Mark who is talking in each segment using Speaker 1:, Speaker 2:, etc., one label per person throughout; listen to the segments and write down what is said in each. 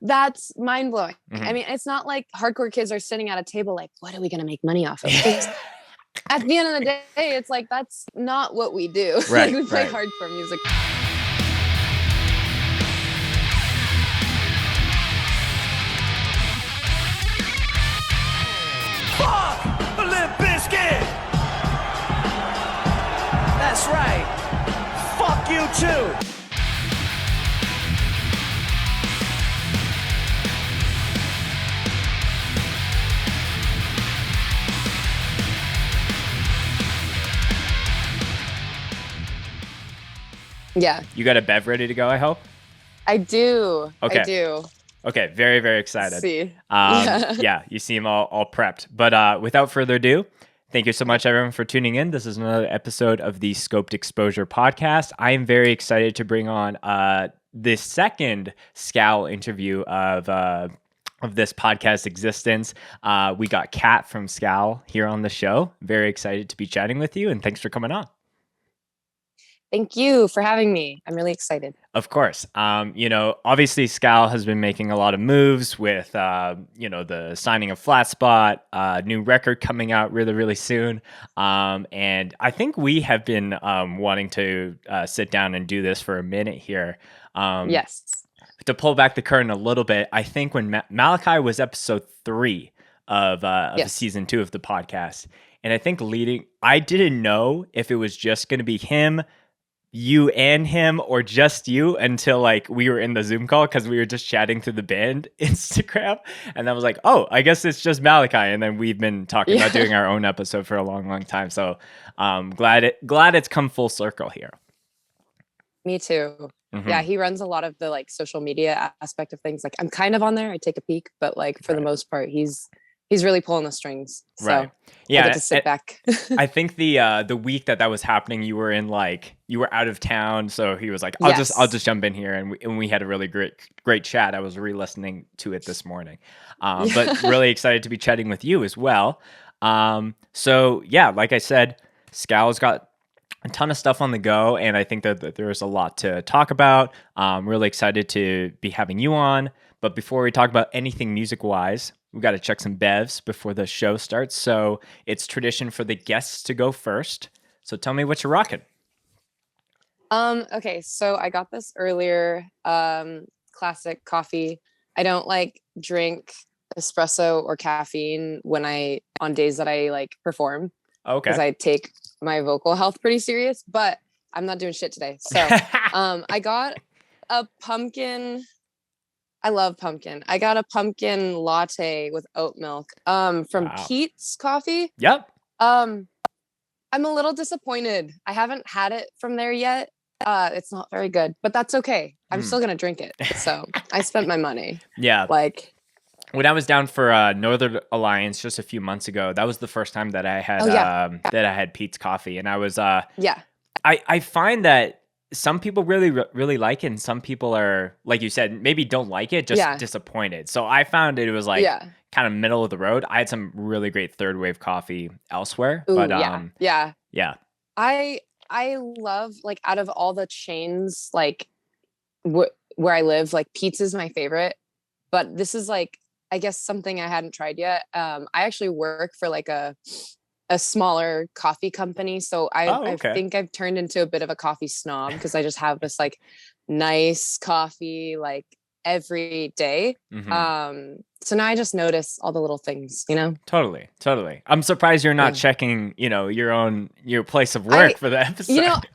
Speaker 1: That's mind blowing. I
Speaker 2: Mhm.
Speaker 1: mean, it's not like hardcore kids are sitting at a table like, what are we going to make money off of? Because at the end of the day, it's like, that's not what we do. Like,
Speaker 2: Right,
Speaker 1: we play
Speaker 2: right.
Speaker 1: hardcore music.
Speaker 3: Fuck a Limp Bizkit! That's right. Fuck you too.
Speaker 1: Yeah,
Speaker 2: You got a bev ready to go, I hope?
Speaker 1: I do.
Speaker 2: Okay.
Speaker 1: I do.
Speaker 2: Okay, very, very excited.
Speaker 1: Let's see.
Speaker 2: Yeah, you seem all prepped. But without further ado, thank you so much, everyone, for tuning in. This is another episode of the Scoped Exposure podcast. I am very excited to bring on the second SCOWL interview of this podcast existence. We got Kat from SCOWL here on the show. Very excited to be chatting with you, and thanks for coming on.
Speaker 1: Thank you for having me. I'm really excited.
Speaker 2: Of course. Obviously SCOWL has been making a lot of moves with, the signing of Flat Spot, new record coming out really, really soon. And I think we have been wanting to sit down and do this for a minute here.
Speaker 1: Yes.
Speaker 2: To pull back the curtain a little bit, I think when Malachi was episode 3 of season 2 of the podcast, and I think I didn't know if it was just going to be him, you and him, or just you, until like we were in the Zoom call, because we were just chatting through the band Instagram, and I was like, oh, I guess it's just Malachi. And then we've been talking about doing our own episode for a long time, so glad it's come full circle here.
Speaker 1: Me too.
Speaker 2: Mm-hmm.
Speaker 1: Yeah, he runs a lot of the like social media aspect of things. Like, I'm kind of on there, I take a peek, but like for the most part, he's really pulling the strings. So
Speaker 2: right. Yeah,
Speaker 1: I get to sit back.
Speaker 2: I think the week that was happening, you were out of town, so he was like, I'll just jump in here, and we had a really great chat. I was re-listening to it this morning, but really excited to be chatting with you as well. So yeah, like I said, SCOWL's got a ton of stuff on the go, and I think that there's a lot to talk about. Really excited to be having you on. But before we talk about anything music-wise, we got to check some bevs before the show starts. So it's tradition for the guests to go first. So tell me what you're rocking.
Speaker 1: Okay, so I got this earlier. Classic coffee. I don't like drink espresso or caffeine on days that I like perform.
Speaker 2: Okay.
Speaker 1: Because I take my vocal health pretty serious, but I'm not doing shit today. So I got a pumpkin. I love pumpkin. I got a pumpkin latte with oat milk from Pete's Coffee.
Speaker 2: Yep.
Speaker 1: I'm a little disappointed. I haven't had it from there yet. It's not very good, but that's okay. I'm still going to drink it. So I spent my money. Yeah. Like,
Speaker 2: when I was down for Northern Alliance just a few months ago, that was the first time that I had Pete's Coffee. And I was, I find that some people really, really like it, and some people are, like you said, maybe don't like it, just disappointed. So I found it was like kind of middle of the road. I had some really great third wave coffee elsewhere.
Speaker 1: Ooh,
Speaker 2: but
Speaker 1: yeah. I love, like, out of all the chains, like where I live, like Pete's is my favorite. But this is like, I guess, something I hadn't tried yet. I actually work for like a smaller coffee company. So I think I've turned into a bit of a coffee snob, because I just have this like nice coffee like every day. Mm-hmm. So now I just notice all the little things,
Speaker 2: Totally. I'm surprised you're not checking, your place of work for the episode.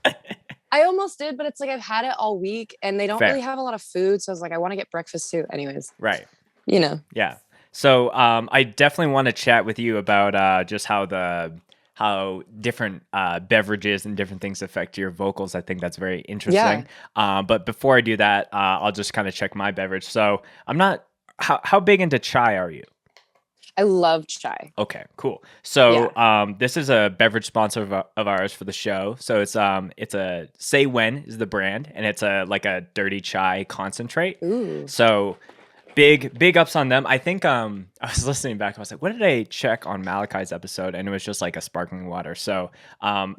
Speaker 1: I almost did, but it's like I've had it all week and they don't really have a lot of food. So I was like, I want to get breakfast too. Anyways.
Speaker 2: Right.
Speaker 1: Yeah.
Speaker 2: So I definitely want to chat with you about just how different beverages and different things affect your vocals. I think that's very interesting. Yeah. But before I do that, I'll just kind of check my beverage. So I'm not. How big into chai are you?
Speaker 1: I love chai.
Speaker 2: Okay, cool. So this is a beverage sponsor of ours for the show. So it's a Say When is the brand, and it's like a dirty chai concentrate.
Speaker 1: Ooh.
Speaker 2: So big ups on them. I think I was listening back. I was like, what did I check on Malachi's episode? And it was just like a sparkling water. So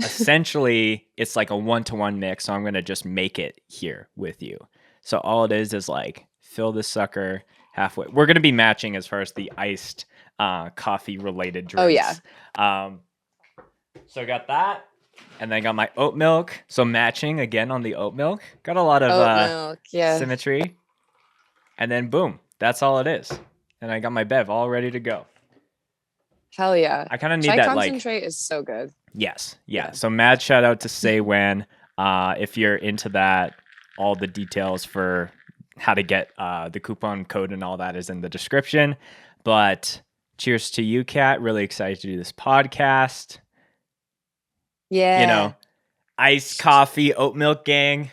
Speaker 2: essentially, it's like a 1-to-1 mix. So I'm gonna just make it here with you. So all it is like fill this sucker halfway. We're going to be matching as far as the iced coffee related drinks.
Speaker 1: Oh, yeah.
Speaker 2: So I got that. And then I got my oat milk. So matching again on the oat milk. Got a lot of
Speaker 1: oat milk, yeah.
Speaker 2: symmetry. And then boom, that's all it is. And I got my bev all ready to go.
Speaker 1: Hell yeah.
Speaker 2: I kind of need
Speaker 1: Chai
Speaker 2: that
Speaker 1: concentrate is so good.
Speaker 2: Yes. Yeah. So mad shout out to Say When. If you're into that, all the details for how to get the coupon code and all that is in the description. But cheers to you, Kat. Really excited to do this podcast.
Speaker 1: Yeah.
Speaker 2: You know, iced coffee, oat milk gang.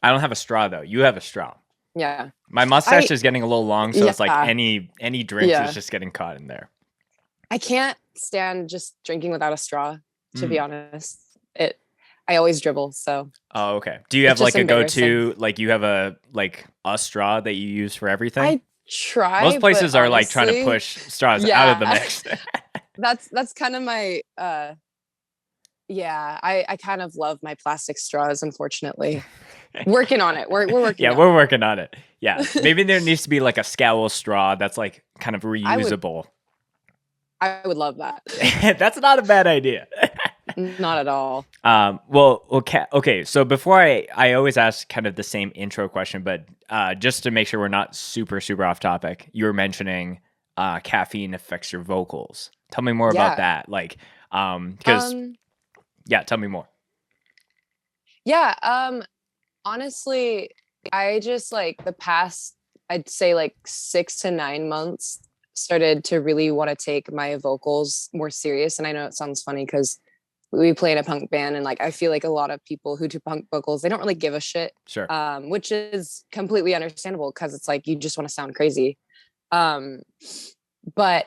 Speaker 2: I don't have a straw though. You have a straw.
Speaker 1: Yeah.
Speaker 2: My mustache is getting a little long, so it's like any drinks is just getting caught in there.
Speaker 1: I can't stand just drinking without a straw, to be honest. I always dribble, so.
Speaker 2: Oh, okay. Do you have like a go-to, like you have a straw that you use for everything?
Speaker 1: I try.
Speaker 2: Most places are honestly, like trying to push straws out of the mix.
Speaker 1: That's kind of my I kind of love my plastic straws, unfortunately. Working on it. We're working on it.
Speaker 2: We're working on it. Yeah. Maybe there needs to be like a SCOWL straw that's like kind of reusable.
Speaker 1: I would love that.
Speaker 2: That's not a bad idea.
Speaker 1: Not at all.
Speaker 2: Okay. So before I always ask kind of the same intro question, but just to make sure we're not super, super off topic, you were mentioning caffeine affects your vocals. Tell me more about that. Like, because tell me more.
Speaker 1: Yeah. Honestly, I just like the past, I'd say like 6 to 9 months started to really want to take my vocals more serious. And I know it sounds funny because we play in a punk band and like I feel like a lot of people who do punk vocals, they don't really give a shit.
Speaker 2: Sure.
Speaker 1: Which is completely understandable because it's like you just want to sound crazy. But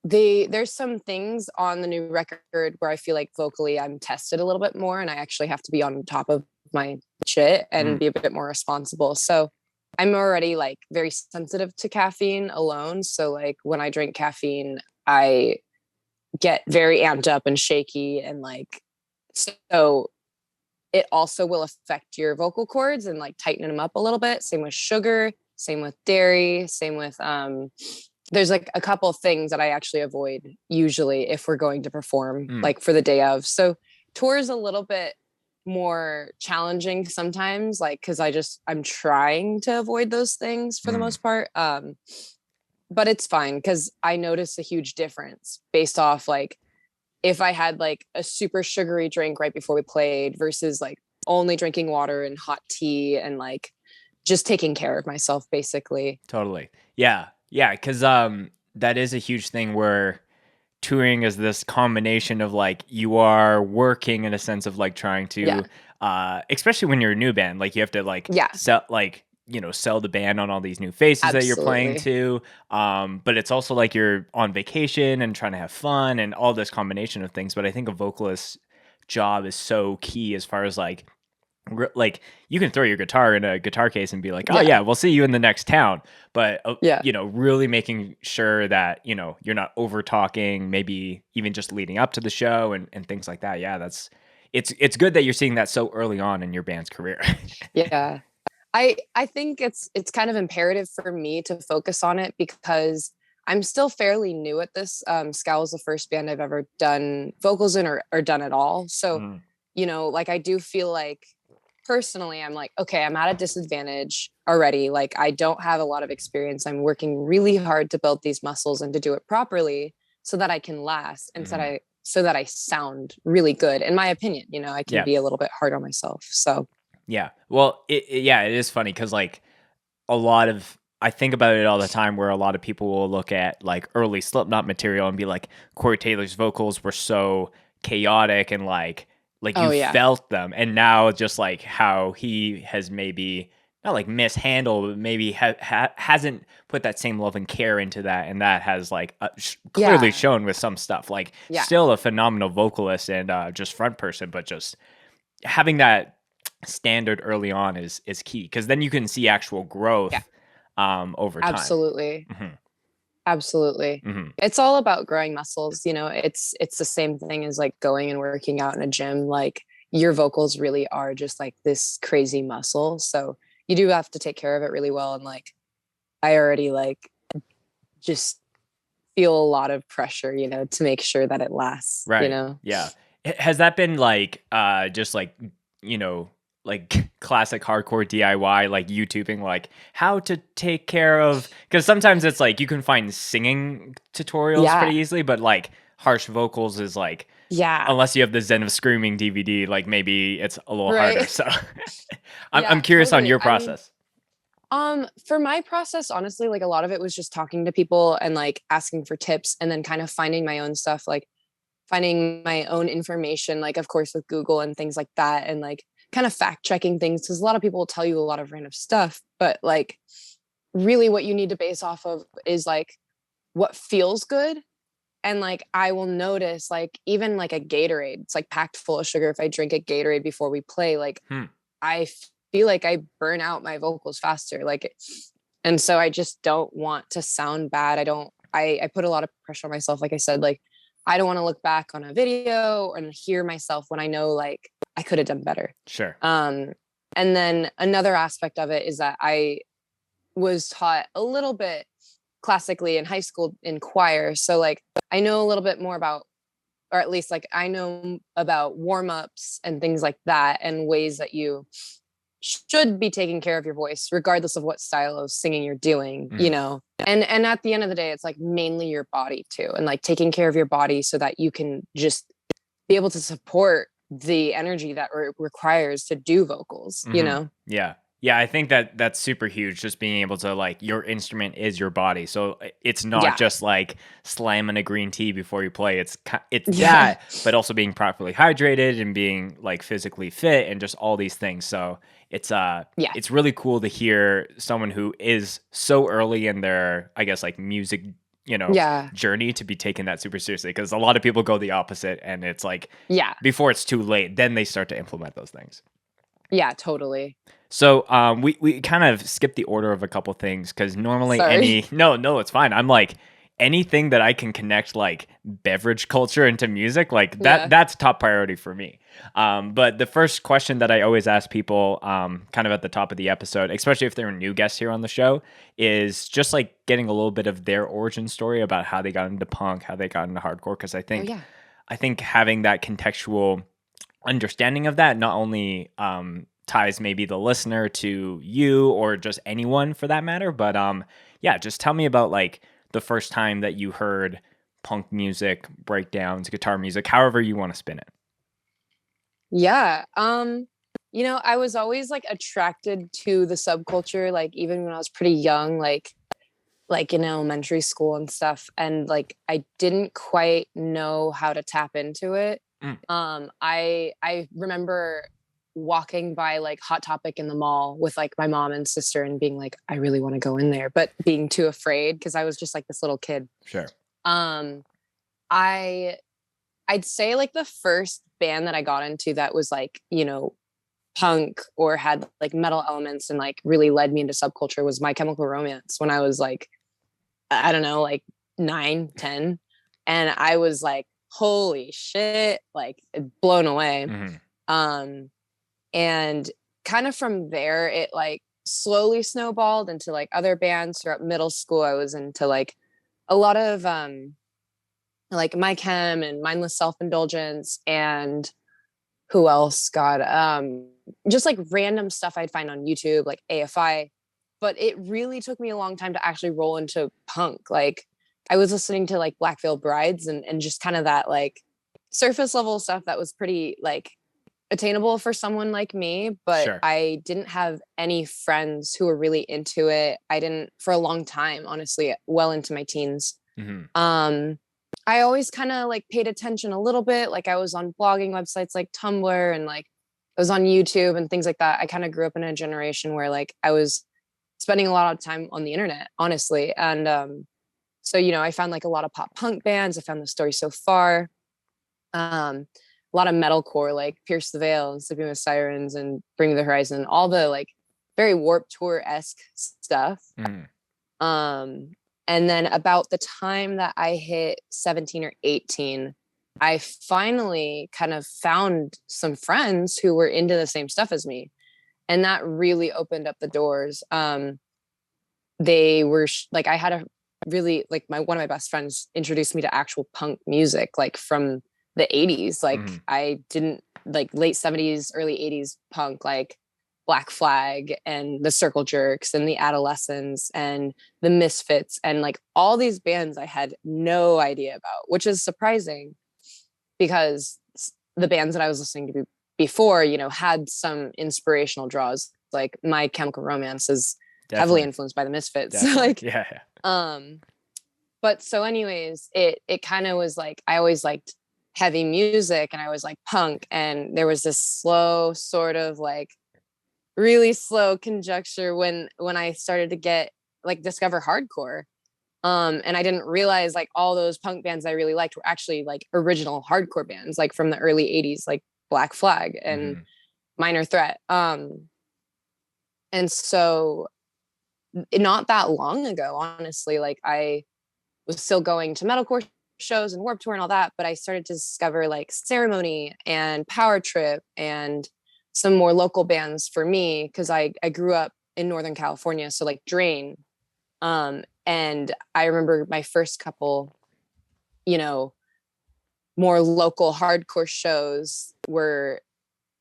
Speaker 1: there's some things on the new record where I feel like vocally I'm tested a little bit more and I actually have to be on top of my shit and be a bit more responsible. So I'm already like very sensitive to caffeine alone. So like when I drink caffeine, I get very amped up and shaky and like, so it also will affect your vocal cords and like tighten them up a little bit. Same with sugar, same with dairy, same with, there's like a couple of things that I actually avoid usually if we're going to perform like for the day of. So tour is a little bit more challenging sometimes, like, cause I'm trying to avoid those things for the most part. But it's fine. Cause I notice a huge difference based off like, if I had like a super sugary drink right before we played versus like only drinking water and hot tea and like just taking care of myself basically.
Speaker 2: Totally. Yeah. Yeah. Cause, that is a huge thing where touring is this combination of like you are working in a sense of like trying to especially when you're a new band, like you have to like sell like sell the band on all these new faces that you're playing to, but it's also like you're on vacation and trying to have fun and all this combination of things. But I think a vocalist's job is so key as far as like you can throw your guitar in a guitar case and be like, oh yeah, we'll see you in the next town. But, really making sure that, you're not over talking, maybe even just leading up to the show and things like that. Yeah, it's good that you're seeing that so early on in your band's career.
Speaker 1: Yeah. I think it's kind of imperative for me to focus on it because I'm still fairly new at this. SCOWL is the first band I've ever done vocals in or done at all. So, like I do feel like, personally, I'm like, okay, I'm at a disadvantage already. Like I don't have a lot of experience. I'm working really hard to build these muscles and to do it properly so that I can last and so that I sound really good. In my opinion, I can be a little bit hard on myself. So
Speaker 2: yeah, well, it is funny because like I think about it all the time where a lot of people will look at like early Slipknot material and be like, Corey Taylor's vocals were so chaotic and like you felt them, and now just like how he has maybe not like mishandled, but maybe hasn't put that same love and care into that, and that has like clearly shown with some stuff. Like still a phenomenal vocalist and just front person, but just having that standard early on is key because then you can see actual growth over time.
Speaker 1: Absolutely. Absolutely. It's all about growing muscles. It's the same thing as like going and working out in a gym. Like your vocals really are just like this crazy muscle. So you do have to take care of it really well. And like, I already like just feel a lot of pressure, you know, to make sure that it lasts,
Speaker 2: right.
Speaker 1: you know?
Speaker 2: Yeah. Has that been like, just like, you know, like classic hardcore DIY, like YouTubing, like how to take care of, because sometimes it's like you can find singing tutorials pretty easily, but like harsh vocals is like, unless you have the Zen of Screaming DVD, like maybe it's a little harder. So I'm curious on your process.
Speaker 1: For my process, honestly, like a lot of it was just talking to people and like asking for tips and then kind of finding my own stuff, like finding my own information, like of course with Google and things like that, and like kind of fact checking things, because a lot of people will tell you a lot of random stuff, but like really what you need to base off of is like what feels good. And like I will notice like even like a Gatorade, it's like packed full of sugar. If I drink a Gatorade before we play, like I feel like I burn out my vocals faster. Like, and so I just don't want to sound bad. I put a lot of pressure on myself. Like I said, like I don't want to look back on a video and hear myself when I know like I could have done better.
Speaker 2: Sure.
Speaker 1: And then another aspect of it is that I was taught a little bit classically in high school in choir. So like I know a little bit more about, or at least like I know about warm-ups and things like that, and ways that you should be taking care of your voice regardless of what style of singing you're doing, you know. And at the end of the day, it's like mainly your body too, and like taking care of your body so that you can just be able to support the energy that requires to do vocals, you know.
Speaker 2: Yeah, I think that that's super huge, just being able to like, your instrument is your body. So it's not just like slamming a green tea before you play. It's that, but also being properly hydrated and being like physically fit and just all these things. So it's really cool to hear someone who is so early in their, I guess, like music, you know, journey to be taking that super seriously, because a lot of people go the opposite, and it's like, before it's too late, then they start to implement those things.
Speaker 1: Yeah, totally.
Speaker 2: So we kind of skipped the order of a couple things, because normally no, it's fine. I'm like, anything that I can connect like beverage culture into music, like that's top priority for me. But the first question that I always ask people, kind of at the top of the episode, especially if they're new guests here on the show, is just like getting a little bit of their origin story about how they got into punk, how they got into hardcore. Because I think having that contextual understanding of that not only ties maybe the listener to you, or just anyone for that matter, but just tell me about like the first time that you heard punk music, breakdowns, guitar music, however you want to spin it.
Speaker 1: You know, I was always like attracted to the subculture, like even when I was pretty young, like in elementary school and stuff, and like I didn't quite know how to tap into it. I remember walking by like Hot Topic in the mall with like my mom and sister and being like, I really want to go in there, but being too afraid because I was just like this little kid.
Speaker 2: Sure.
Speaker 1: I'd say like the first band that I got into that was like, you know, punk or had like metal elements and like really led me into subculture was My Chemical Romance, when I was like, I don't know, like 9, 10. And I was like, holy shit, like blown away. And kind of from there, it like slowly snowballed into like other bands. Throughout middle school, I was into like a lot of like My Chem and Mindless Self-Indulgence, and who else? God, just like random stuff I'd find on YouTube, like AFI. But it really took me a long time to actually roll into punk. Like I was listening to like Black Veil Brides and just kind of that like surface level stuff that was pretty like attainable for someone like me, but I didn't have any friends who were really into it. I didn't for a long time, honestly, well into my teens. I always kind of like paid attention a little bit. Like I was on blogging websites like Tumblr, and like I was on YouTube and things like that. I kind of grew up in a generation where like I was spending a lot of time on the internet, honestly. And so, you know, I found like a lot of pop punk bands. I found The Story So Far. A lot of metalcore, like Pierce the Veil and Sleeping with Sirens and Bring Me the Horizon, all the like very Warped Tour-esque stuff. And then about the time that I hit 17 or 18, I finally kind of found some friends who were into the same stuff as me. And that really opened up the doors. They were like, I had a really like one of my best friends introduced me to actual punk music, like from the 80s. Like I didn't like late 70s, early 80s punk, like Black Flag and the Circle Jerks and the Adolescents and the Misfits and like all these bands I had no idea about, which is surprising because the bands that I was listening to before, you know, had some inspirational draws. Like My Chemical Romance is heavily influenced by the Misfits. Like,
Speaker 2: yeah.
Speaker 1: But so anyways, it kind of was like, I always liked heavy music and I was like punk. And there was this slow sort of like really slow conjecture when I started to get like discover hardcore. And I didn't realize like all those punk bands I really liked were actually like original hardcore bands, like from the early 80s, like Black Flag and Minor Threat. And so not that long ago, honestly, like I was still going to metalcore shows and Warped Tour and all that, but I started to discover like Ceremony and Power Trip and some more local bands for me because I grew up in Northern California, so like Drain. And I remember my first couple, you know, more local hardcore shows were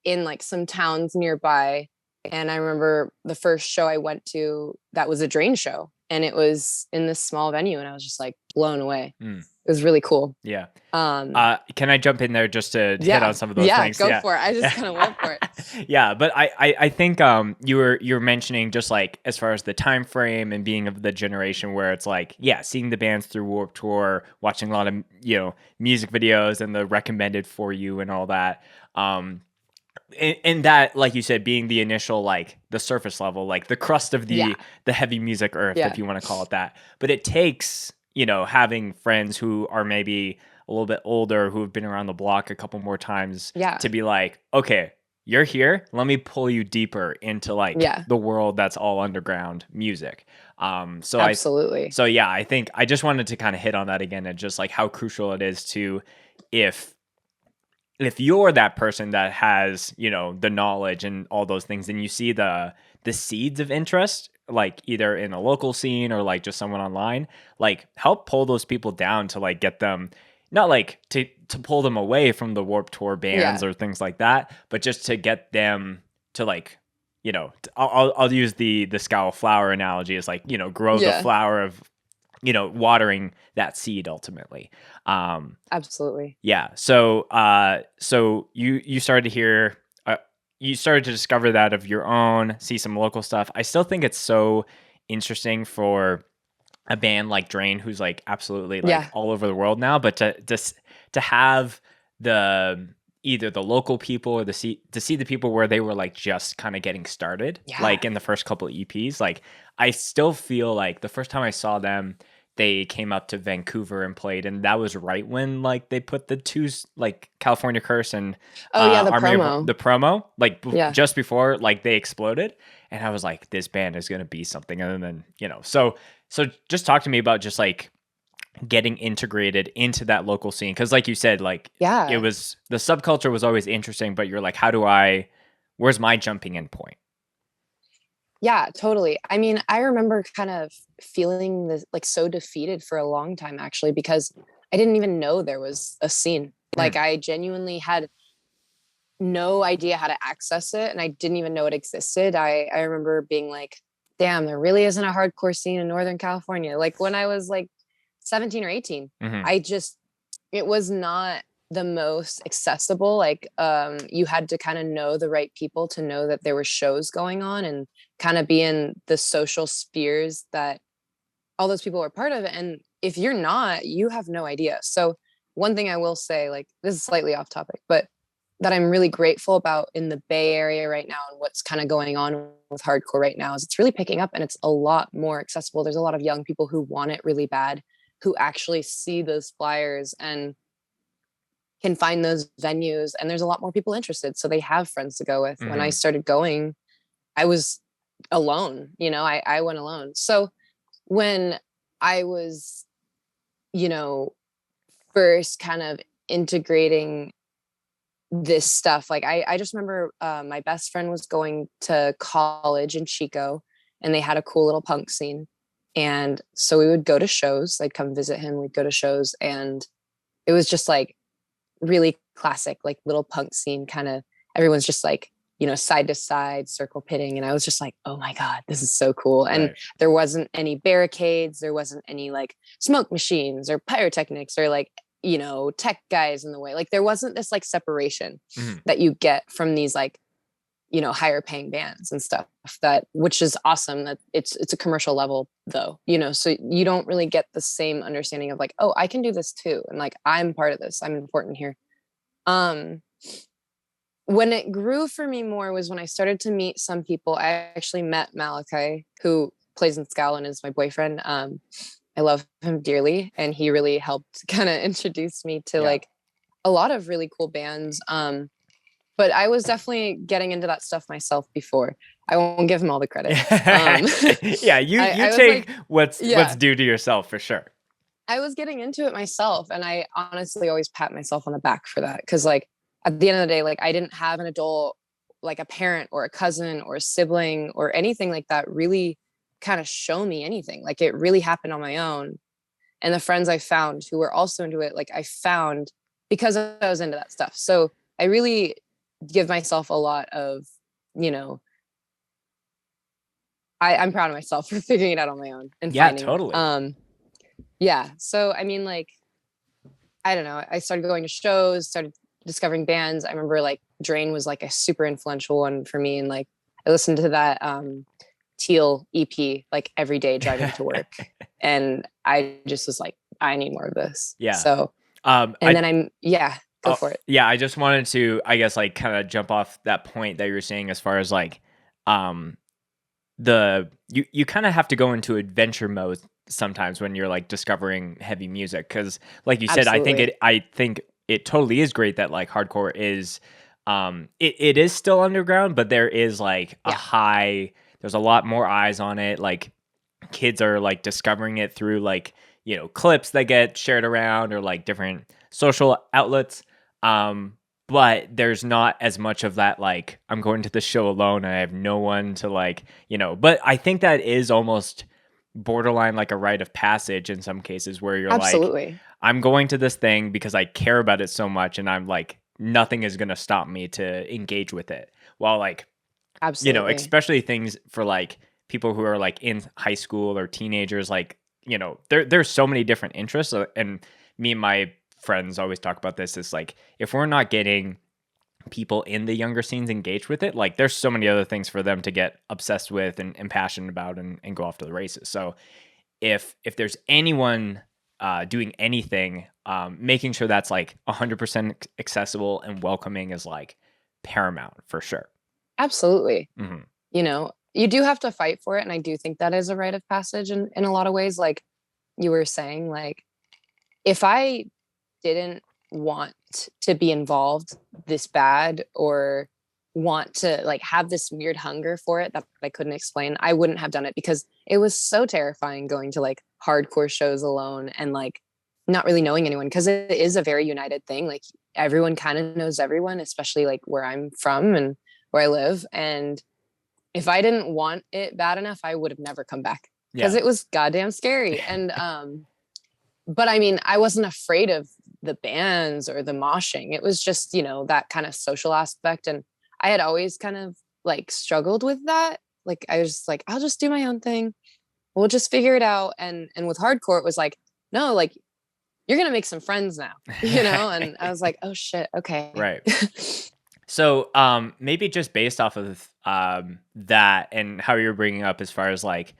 Speaker 1: in like some towns nearby. And I remember the first show I went to that was a Drain show, and it was in this small venue, and I was just like blown away. It was really cool.
Speaker 2: Yeah. Can I jump in there just to hit on some of those things?
Speaker 1: Go for it. I just kind of went for it.
Speaker 2: Yeah, but I think you were mentioning just like as far as the time frame and being of the generation where it's like, yeah, seeing the bands through Warped Tour, watching a lot of, you know, music videos and the recommended for you and all that. And that, like you said, being the initial, like the surface level, like the crust of the heavy music earth, if you want to call it that. But it takes, you know, having friends who are maybe a little bit older, who have been around the block a couple more times to be like, okay, you're here. Let me pull you deeper into like the world that's all underground music. So
Speaker 1: absolutely.
Speaker 2: I think I just wanted to kind of hit on that again and just like how crucial it is to, if you're that person that has, you know, the knowledge and all those things, and you see the seeds of interest, like either in a local scene or like just someone online, like help pull those people down to like get them, not like to pull them away from the Warped Tour bands or things like that, but just to get them to like, you know, I'll use the SCOWL flower analogy as like, you know, grow the flower of, you know, watering that seed ultimately.
Speaker 1: Absolutely.
Speaker 2: Yeah. So, you started to hear, you started to discover that of your own, see some local stuff. I still think it's so interesting for a band like Drain, who's like absolutely like all over the world now, but to have the, either the local people or to see the people where they were like just kind of getting started, like in the first couple of EPs. Like I still feel like the first time I saw them, they came up to Vancouver and played, and that was right when like they put the two, like California Curse and the promo like just before like they exploded, and I was like, this band is gonna be something. And then, you know, so just talk to me about just like getting integrated into that local scene, because like you said, like it was, the subculture was always interesting, but you're like, where's my jumping in point?
Speaker 1: Yeah, totally. I mean, I remember kind of feeling this like so defeated for a long time, actually, because I didn't even know there was a scene. Like I genuinely had no idea how to access it, and I didn't even know it existed. I remember being like, damn, there really isn't a hardcore scene in Northern California. Like when I was like 17 or 18, it was not the most accessible. Like you had to kind of know the right people to know that there were shows going on and kind of be in the social spheres that all those people were part of. And if you're not, you have no idea. So one thing I will say, like this is slightly off topic, but that I'm really grateful about in the Bay Area right now and what's kind of going on with hardcore right now is it's really picking up and it's a lot more accessible. There's a lot of young people who want it really bad, who actually see those flyers and can find those venues, and there's a lot more people interested. So they have friends to go with. When I started going, I was alone, you know, I went alone. So when I was, you know, first kind of integrating this stuff. Like I just remember my best friend was going to college in Chico, and they had a cool little punk scene. And so we would go to shows. I'd come visit him. We'd go to shows, and it was just like really classic, like little punk scene kind of. Everyone's just like, side to side, circle pitting. And I was just like, oh my God, this is so cool. And there wasn't any barricades. There wasn't any like smoke machines or pyrotechnics or like, tech guys in the way. Like there wasn't this like separation that you get from these like, higher paying bands and stuff, which is awesome. That it's a commercial level though, so you don't really get the same understanding of like, oh, I can do this too. And like, I'm part of this. I'm important here. When it grew for me more was when I started to meet some people. I actually met Malachi, who plays in SCOWL and is my boyfriend. I love him dearly, and he really helped kind of introduce me to like a lot of really cool bands. But I was definitely getting into that stuff myself before. I won't give him all the credit.
Speaker 2: Yeah, you take like, what's due to yourself for sure.
Speaker 1: I was getting into it myself, and I honestly always pat myself on the back for that, because like at the end of the day, like I didn't have an adult, like a parent or a cousin or a sibling or anything like that really kind of show me anything. Like it really happened on my own. And the friends I found who were also into it, like I found because I was into that stuff. So I really give myself a lot of, I'm proud of myself for figuring it out on my own and finding
Speaker 2: totally.
Speaker 1: Yeah. So, I mean, like, I don't know. I started going to shows, started discovering bands. I remember like Drain was like a super influential one for me. And like, I listened to that Teal EP like every day driving to work. And I just was like, I need more of this.
Speaker 2: Yeah.
Speaker 1: So, then go for it.
Speaker 2: Yeah. I just wanted to, I guess, like kind of jump off that point that you were saying as far as like, you kind of have to go into adventure mode sometimes when you're like discovering heavy music, because like you said, I think it totally is great that like hardcore is it is still underground, but there is like there's a lot more eyes on it. Like kids are like discovering it through like clips that get shared around or like different social outlets, but there's not as much of that, like, I'm going to the show alone and I have no one to like, but I think that is almost borderline like a rite of passage in some cases where you're like, I'm going to this thing because I care about it so much, and I'm like, nothing is going to stop me to engage with it. While like, especially things for like people who are like in high school or teenagers, like, there's so many different interests. And me and my friends always talk about this. Is like, if we're not getting people in the younger scenes engaged with it, like there's so many other things for them to get obsessed with and passionate about and go off to the races. So if there's anyone doing anything, making sure that's like 100% accessible and welcoming is like paramount for sure.
Speaker 1: Absolutely. You do have to fight for it, and I do think that is a rite of passage in a lot of ways. Like you were saying, like if I didn't want to be involved this bad or want to like have this weird hunger for it that I couldn't explain, I wouldn't have done it, because it was so terrifying going to like hardcore shows alone and like not really knowing anyone, because it is a very united thing. Like everyone kind of knows everyone, especially like where I'm from and where I live. And if I didn't want it bad enough, I would have never come back, because it was goddamn scary. And but I mean, I wasn't afraid of the bands or the moshing. It was just, that kind of social aspect. And I had always kind of like struggled with that. Like I was like, I'll just do my own thing. We'll just figure it out. And with hardcore, it was like, no, like you're going to make some friends now, and I was like, oh shit. Okay.
Speaker 2: Right. So maybe just based off of that and how you're bringing up as far as like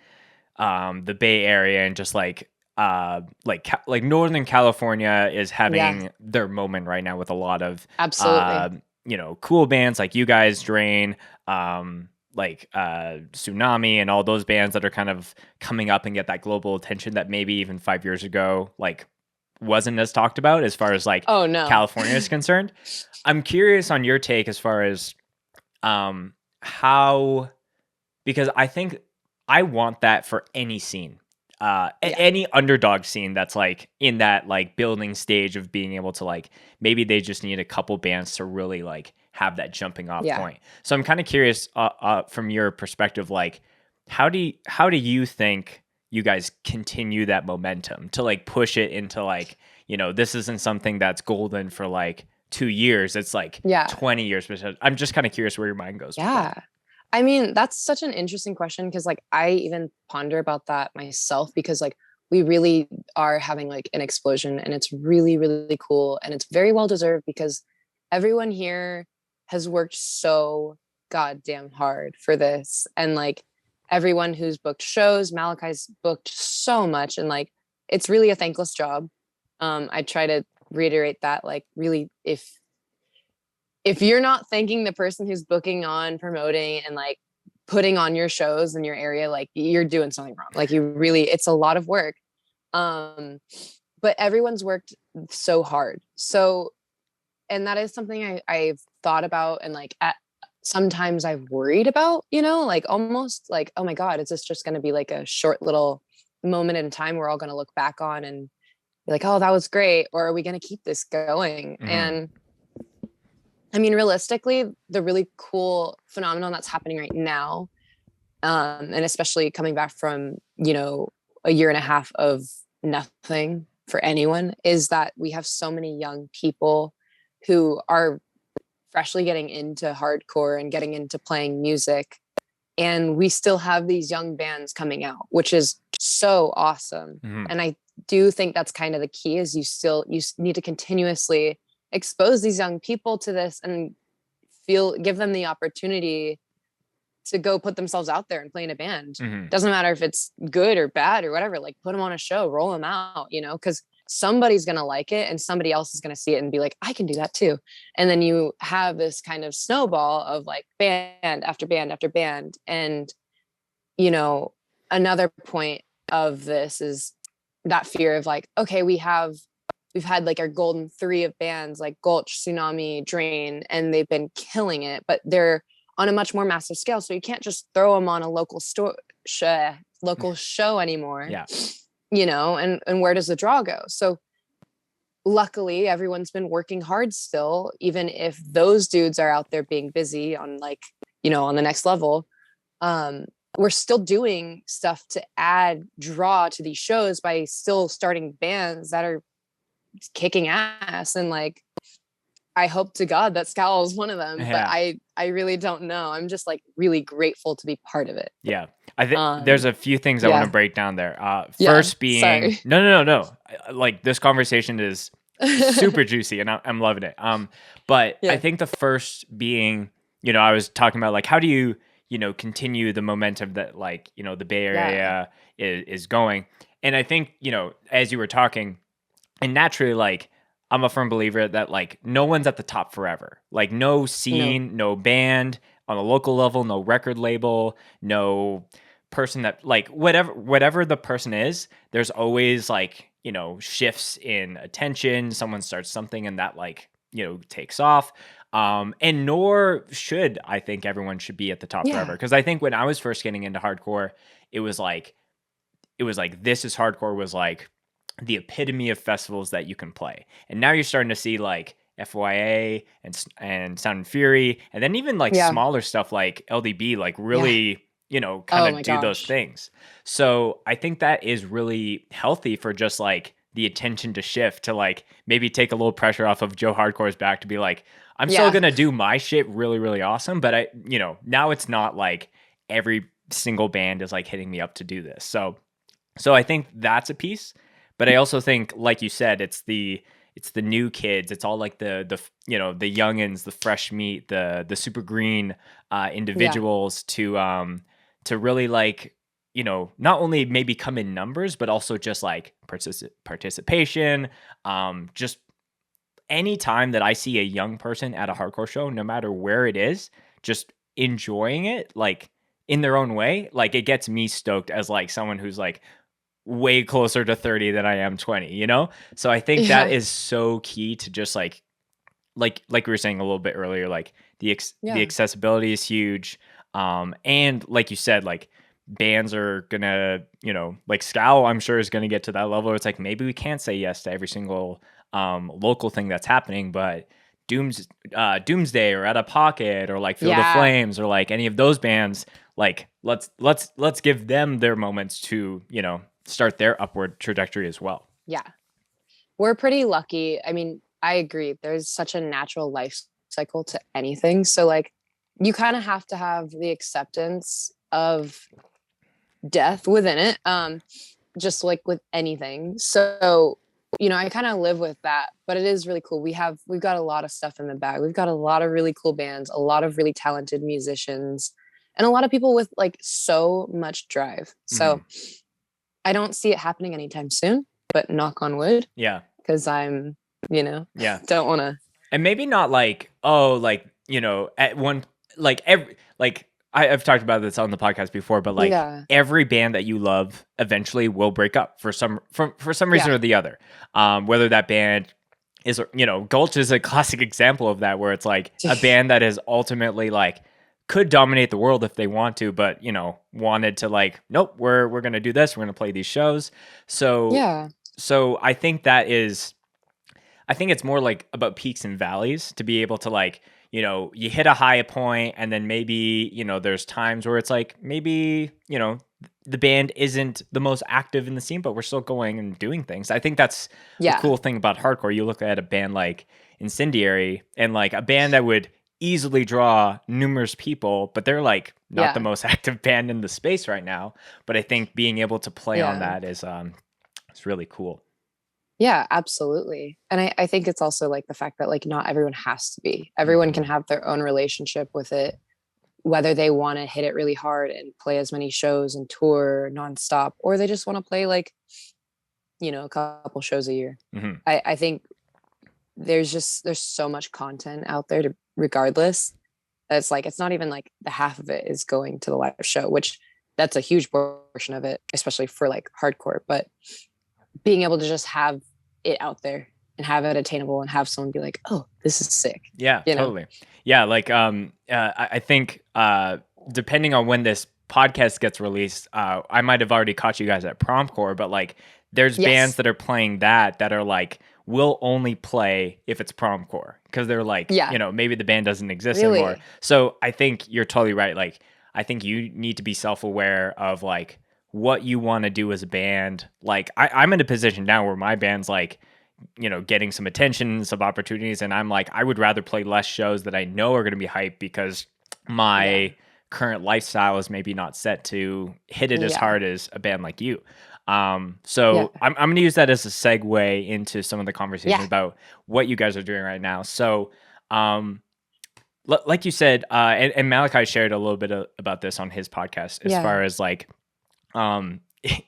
Speaker 2: the Bay Area and just like Northern California is having their moment right now with a lot of cool bands like you guys, Drain, Tsunami, and all those bands that are kind of coming up and get that global attention that maybe even 5 years ago like wasn't as talked about as far as like California is concerned. I'm curious on your take as far as how, because I think I want that for any scene. any underdog scene that's like in that like building stage of being able to like, maybe they just need a couple bands to really like have that jumping off point. So I'm kind of curious from your perspective, like how do you think you guys continue that momentum to like push it into like, this isn't something that's golden for like 2 years. It's like 20 years. I'm just kind of curious where your mind goes.
Speaker 1: Yeah. I mean, that's such an interesting question because like I even ponder about that myself because like we really are having like an explosion and it's really, really cool. And it's very well deserved because everyone here has worked so goddamn hard for this. And like everyone who's booked shows, Malachi's booked so much. And like, it's really a thankless job. I try to reiterate that like really if you're not thanking the person who's booking on, promoting, and like putting on your shows in your area, like you're doing something wrong. Like it's a lot of work. But everyone's worked so hard. So, and that is something I've thought about and like sometimes I've worried about, like almost like, oh my God, is this just going to be like a short little moment in time we're all going to look back on and be like, oh, that was great. Or are we going to keep this going? Mm-hmm. And I mean, realistically, the really cool phenomenon that's happening right now, and especially coming back from, a year and a half of nothing for anyone, is that we have so many young people who are freshly getting into hardcore and getting into playing music. And we still have these young bands coming out, which is so awesome. Mm-hmm. And I do think that's kind of the key is you need to continuously expose these young people to this and give them the opportunity to go put themselves out there and play in a band. Mm-hmm. Doesn't matter if it's good or bad or whatever, like put them on a show, roll them out, because somebody's going to like it and somebody else is going to see it and be like, I can do that too. And then you have this kind of snowball of like band after band after band. And, another point of this is that fear of like, okay, we've had like our golden three of bands like Gulch, Tsunami, Drain, and they've been killing it, but they're on a much more massive scale. So you can't just throw them on a local show anymore. Yeah. And where does the draw go? So luckily everyone's been working hard still, even if those dudes are out there being busy on like, on the next level. We're still doing stuff to add draw to these shows by still starting bands that are kicking ass. And like, I hope to God that SCOWL is one of them, but I really don't know. I'm just like really grateful to be part of it.
Speaker 2: Yeah. I think there's a few things I want to break down there. First being, no. Like this conversation is super juicy and I'm loving it. But I think the first being, I was talking about like, how do you, continue the momentum that like, the Bay Area is going. And I think, as you were talking, and naturally, like, I'm a firm believer that, like, no one's at the top forever. Like, no scene, no band on a local level, no record label, no person that, like, whatever the person is, there's always, like, shifts in attention. Someone starts something and that, like, takes off. And nor should, I think everyone should be at the top forever. Because I think when I was first getting into hardcore, it was like, This Is Hardcore was, like, the epitome of festivals that you can play. And now you're starting to see like FYA and Sound and Fury, and then even like smaller stuff like LDB, like really, kind of do those things. So I think that is really healthy for just like the attention to shift to like maybe take a little pressure off of Joe Hardcore's back to be like, I'm still going to do my shit really, really awesome. But now it's not like every single band is like hitting me up to do this. So I think that's a piece. But I also think, like you said, it's the new kids. It's all like the youngins, the fresh meat, the super green individuals to really like, not only maybe come in numbers, but also just like participation. Just any time that I see a young person at a hardcore show, no matter where it is, just enjoying it like in their own way, like it gets me stoked as like someone who's like way closer to 30 than I am 20, So I think that is so key to just like we were saying a little bit earlier, like the accessibility is huge. And like you said, like bands are gonna, like SCOWL, I'm sure is gonna get to that level. It's like, maybe we can't say yes to every single local thing that's happening, but Doomsday or Out of Pocket or like Field of Flames or like any of those bands, like let's give them their moments to, start their upward trajectory as well.
Speaker 1: Yeah. We're pretty lucky. I mean, I agree. There's such a natural life cycle to anything. So like you kind of have to have the acceptance of death within it. Just like with anything. So, I kind of live with that, but it is really cool. We've got a lot of stuff in the bag. We've got a lot of really cool bands, a lot of really talented musicians, and a lot of people with like so much drive. So I don't see it happening anytime soon, but knock on wood.
Speaker 2: Yeah.
Speaker 1: Cause I'm, don't want to.
Speaker 2: And maybe not like, at one, like every, like I've talked about this on the podcast before, but like every band that you love eventually will break up for some reason or the other. Whether that band is, Gulch is a classic example of that, where it's like a band that is ultimately like could dominate the world if they want to, but wanted to like, nope, we're going to do this. We're going to play these shows. So I think it's more like about peaks and valleys to be able to like, you hit a high point and then maybe, there's times where it's like, maybe, the band isn't the most active in the scene, but we're still going and doing things. I think that's the cool thing about hardcore. You look at a band like Incendiary and like a band that would easily draw numerous people, but they're like not the most active band in the space right now. But I think being able to play on that is it's really cool.
Speaker 1: Yeah, absolutely. And I think it's also like the fact that like not everyone has to be. Everyone can have their own relationship with it, whether they want to hit it really hard and play as many shows and tour nonstop, or they just want to play like, a couple shows a year. I think there's so much content out there regardless. That's like, it's not even like the half of it is going to the live show, which that's a huge portion of it, especially for like hardcore. But being able to just have it out there and have it attainable and have someone be like, oh, this is sick.
Speaker 2: Yeah, totally. Yeah. Like, I think, depending on when this podcast gets released, I might've already caught you guys at Promcore, but like there's bands that are playing that are like, will only play if it's Promcore. Cause they're like, maybe the band doesn't exist anymore. So I think you're totally right. Like, I think you need to be self-aware of like, what you want to do as a band. Like I'm in a position now where my band's like, getting some attention, some opportunities. And I'm like, I would rather play less shows that I know are going to be hyped because my current lifestyle is maybe not set to hit it as hard as a band like you. So I'm going to use that as a segue into some of the conversation about what you guys are doing right now. So, like you said, and Malachi shared a little bit about this on his podcast, as far as like,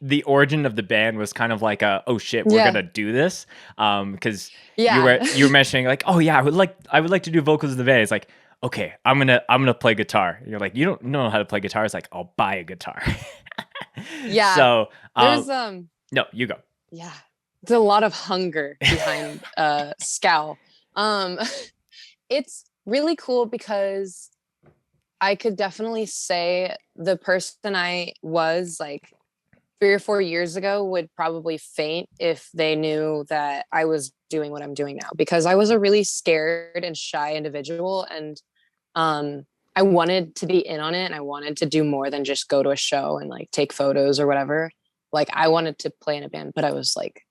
Speaker 2: the origin of the band was kind of like oh shit, we're gonna do this, because you were mentioning like, oh yeah, I would like to do vocals in the band. It's like, okay, I'm gonna play guitar. And you're like, you don't know how to play guitar. It's like, I'll buy a guitar. So
Speaker 1: there's
Speaker 2: no, you go.
Speaker 1: Yeah, there's a lot of hunger behind SCOWL. It's really cool because I could definitely say the person I was like 3 or 4 years ago would probably faint if they knew that I was doing what I'm doing now, because I was a really scared and shy individual. And I wanted to be in on it. And I wanted to do more than just go to a show and like take photos or whatever. Like I wanted to play in a band, but I was like,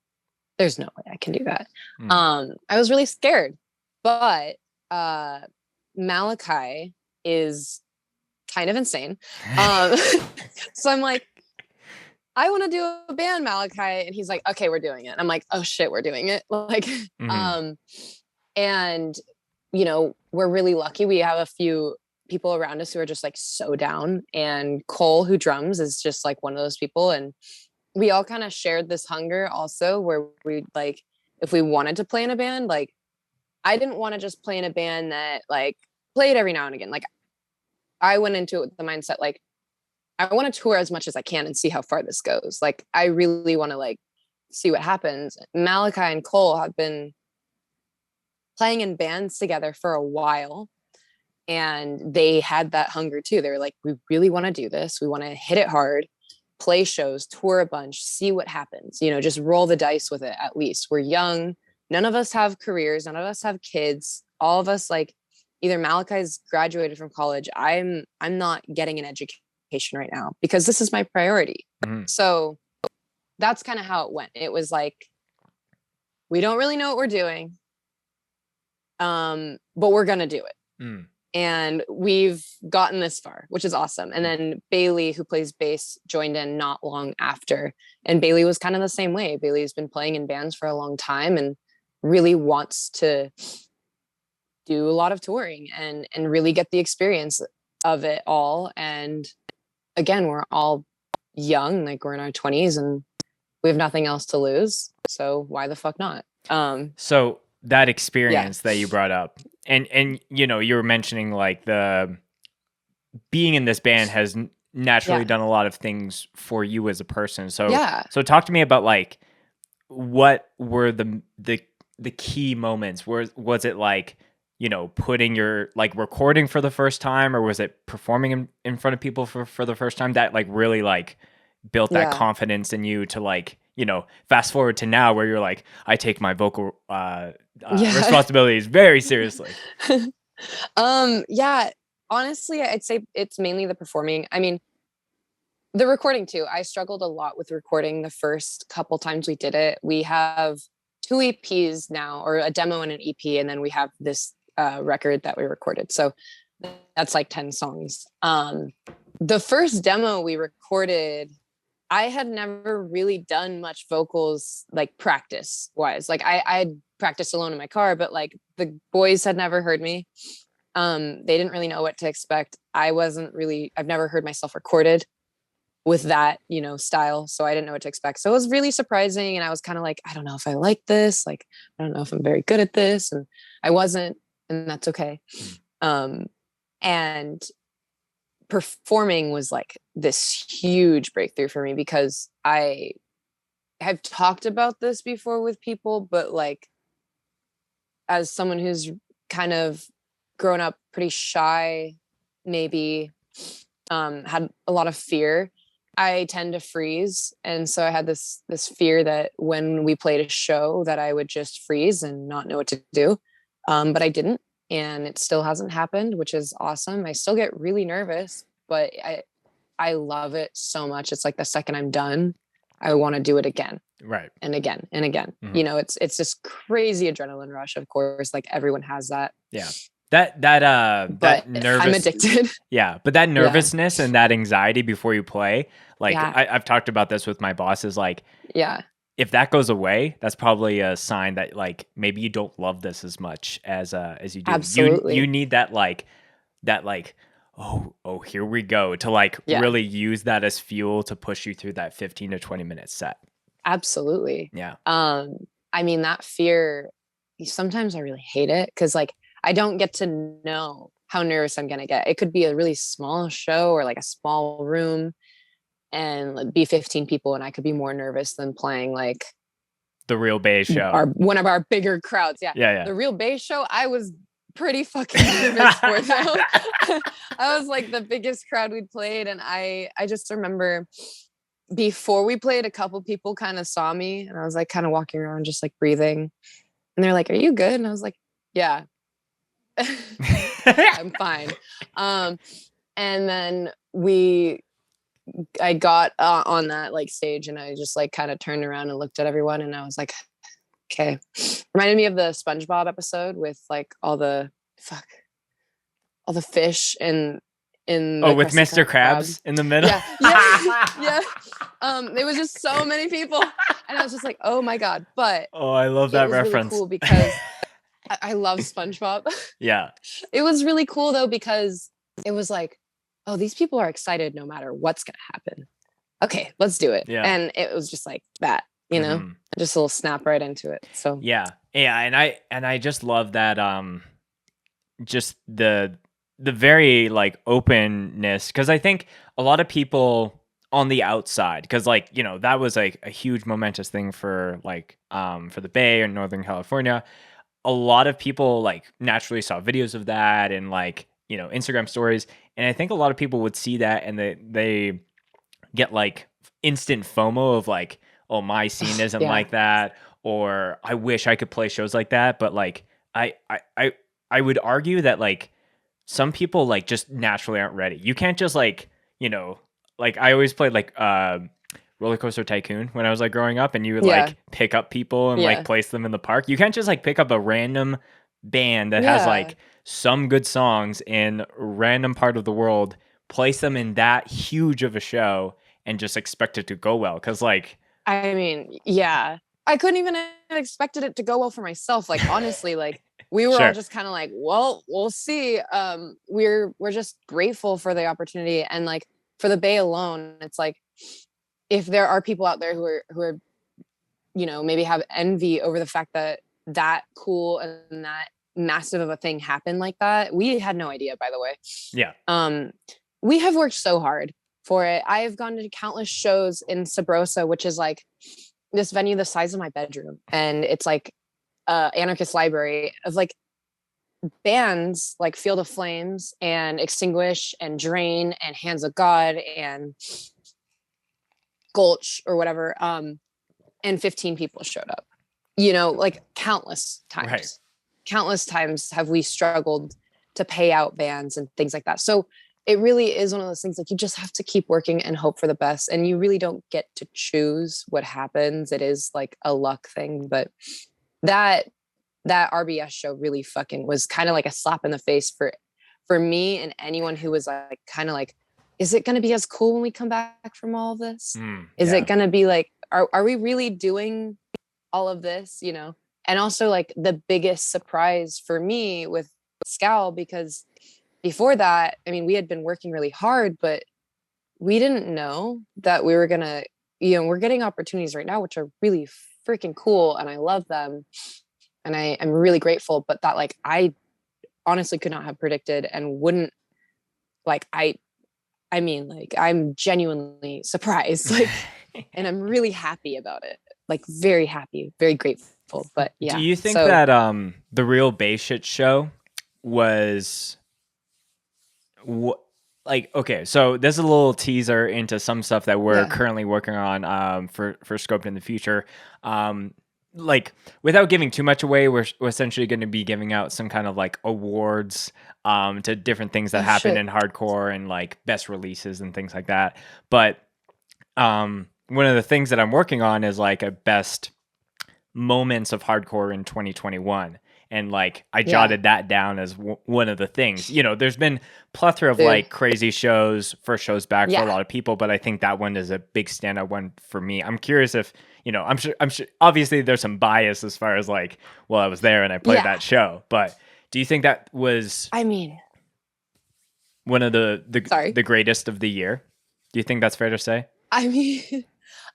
Speaker 1: there's no way I can do that. I was really scared, but Malachi is kind of insane. So I'm like, I want to do a band, Malachi. And he's like, okay, we're doing it. I'm like, oh shit, we're doing it. Like, and we're really lucky. We have a few people around us who are just like so down, and Cole, who drums, is just like one of those people. And we all kind of shared this hunger also, where we like, if we wanted to play in a band, like I didn't want to just play in a band that like played every now and again. Like I went into it with the mindset, like, I want to tour as much as I can and see how far this goes. Like, I really want to like see what happens. Malachi and Cole have been playing in bands together for a while. And they had that hunger too. They were like, we really want to do this. We want to hit it hard, play shows, tour a bunch, see what happens, just roll the dice with it. At least we're young. None of us have careers. None of us have kids. All of us, like, either Malachi's graduated from college. I'm not getting an education right now because this is my priority. Mm-hmm. So that's kind of how it went. It was like, we don't really know what we're doing. But we're going to do it. Mm. And we've gotten this far, which is awesome. And then Bailey, who plays bass, joined in not long after. And Bailey was kind of the same way. Bailey's been playing in bands for a long time and really wants to do a lot of touring and really get the experience of it all. And again, we're all young, like we're in our 20s and we have nothing else to lose. So why the fuck not?
Speaker 2: So that experience that you brought up, and you were mentioning like the being in this band has naturally done a lot of things for you as a person. So so talk to me about like what were the key moments. Was it like putting your like recording for the first time, or was it performing in front of people for the first time that like really like built that confidence in you to like fast forward to now where you're like, I take my vocal responsibilities very seriously.
Speaker 1: Honestly, I'd say it's mainly the performing. I mean, the recording too. I struggled a lot with recording the first couple times we did it. We have 2 EPs now, or a demo and an EP, and then we have this record that we recorded. So that's like 10 songs. The first demo we recorded, I had never really done much vocals, like practice wise. Like I had practiced alone in my car, but like the boys had never heard me. They didn't really know what to expect. I've never heard myself recorded with that, style. So I didn't know what to expect. So it was really surprising. And I was kind of like, I don't know if I like this. Like, I don't know if I'm very good at this. And I wasn't, and that's okay. And performing was like this huge breakthrough for me because I have talked about this before with people, but like as someone who's kind of grown up pretty shy, maybe had a lot of fear, I tend to freeze. And so I had this fear that when we played a show that I would just freeze and not know what to do. But I didn't. And it still hasn't happened, which is awesome. I still get really nervous, but I love it so much. It's like the second I'm done, I want to do it again.
Speaker 2: Right.
Speaker 1: And again and again. Mm-hmm. It's this crazy adrenaline rush, of course, like everyone has that.
Speaker 2: Yeah. That nervous,
Speaker 1: I'm addicted.
Speaker 2: Yeah. But that nervousness and that anxiety before you play, like I've talked about this with my bosses, like, if that goes away, that's probably a sign that like maybe you don't love this as much as you do.
Speaker 1: Absolutely.
Speaker 2: You need that oh, here we go to like really use that as fuel to push you through that 15 to 20 minute set.
Speaker 1: Absolutely.
Speaker 2: Yeah.
Speaker 1: I mean, that fear, sometimes I really hate it because like I don't get to know how nervous I'm going to get. It could be a really small show or like a small room and be 15 people, and I could be more nervous than playing like
Speaker 2: the Real Bay show,
Speaker 1: one of our bigger crowds. Yeah. The Real Bay show, I was pretty fucking nervous for though. I was like the biggest crowd we'd played, and I just remember before we played, a couple people kind of saw me, and I was like kind of walking around just like breathing, and they're like, "Are you good?" And I was like, "Yeah, I'm fine." And then I got on that like stage, and I just like kind of turned around and looked at everyone, and I was like, okay. Reminded me of the SpongeBob episode with like all the fish in
Speaker 2: with Mr. Krabs in the middle.
Speaker 1: Yeah. There was just so many people, and I was just like, oh my god. But
Speaker 2: I love that reference.
Speaker 1: Really cool because I love SpongeBob.
Speaker 2: Yeah.
Speaker 1: It was really cool though because it was like, oh, these people are excited no matter what's gonna happen. Okay, let's do it. Yeah. And it was just like that, just a little snap right into it. So
Speaker 2: yeah, and I just love that just the very like openness, because I think a lot of people on the outside, because like that was like a huge momentous thing for like for the Bay or Northern California. A lot of people like naturally saw videos of that and like Instagram stories. And I think a lot of people would see that and they get like instant FOMO of like, oh, my scene isn't like that, or I wish I could play shows like that. But like, I would argue that like some people like just naturally aren't ready. You can't just like, like I always played like Roller Coaster Tycoon when I was like growing up, and you would like pick up people and like place them in the park. You can't just like pick up a random band that has like some good songs in a random part of the world, place them in that huge of a show, and just expect it to go well. Cause like,
Speaker 1: I mean, I couldn't even have expected it to go well for myself. Like, honestly, like we were all just kind of like, well, we'll see. We're just grateful for the opportunity. And like for the Bay alone, it's like, if there are people out there who are, maybe have envy over the fact that cool and that massive of a thing happened like that. We had no idea, by the way.
Speaker 2: Yeah.
Speaker 1: We have worked so hard for it. I have gone to countless shows in Sabrosa, which is like this venue the size of my bedroom. And it's like anarchist library of like bands like Field of Flames and Extinguish and Drain and Hands of God and Gulch or whatever. And 15 people showed up, like countless times.
Speaker 2: Right.
Speaker 1: Countless times have we struggled to pay out bands and things like that. So it really is one of those things like you just have to keep working and hope for the best. And you really don't get to choose what happens. It is like a luck thing. But that RBS show really fucking was kind of like a slap in the face for me and anyone who was like kind of like, is it going to be as cool when we come back from all of this? Is it going to be like, are we really doing all of this, And also like the biggest surprise for me with SCOWL, because before that, I mean, we had been working really hard, but we didn't know that we were going to, we're getting opportunities right now, which are really freaking cool. And I love them. And I'm really grateful, but that like, I honestly could not have predicted and wouldn't like, I mean, like, I'm genuinely surprised, like, and I'm really happy about it. Like, very happy, very grateful. But yeah.
Speaker 2: Do you think that the Real Bass Shit show was like, okay, so there's a little teaser into some stuff that we're currently working on for Scoped in the future. Like, without giving too much away, we're essentially going to be giving out some kind of like awards to different things that happen in hardcore and like best releases and things like that. But one of the things that I'm working on is like a best moments of hardcore in 2021. And like I jotted that down as one of the things. There's been plethora of like crazy shows, first shows back for a lot of people, but I think that one is a big standout one for me. I'm curious if, I'm sure obviously there's some bias as far as like, well, I was there and I played that show, but do you think that was,
Speaker 1: I mean,
Speaker 2: one of the greatest of the year? Do you think that's fair to say?
Speaker 1: I mean,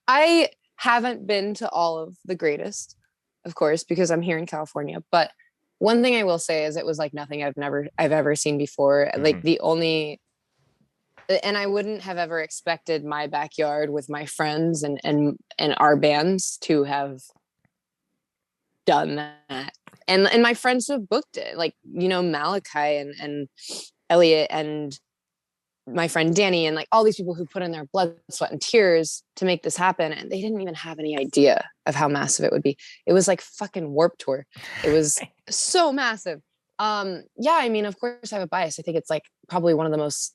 Speaker 1: I haven't been to all of the greatest, of course, because I'm here in California, but one thing I will say is it was like nothing I've ever seen before. Like the only, and I wouldn't have ever expected my backyard with my friends and our bands to have done that. And my friends have booked it, like, Malachi and Elliot and my friend Danny and like all these people who put in their blood, sweat, and tears to make this happen. And they didn't even have any idea of how massive it would be. It was like fucking Warped Tour. It was so massive. I mean, of course I have a bias. I think it's like probably one of the most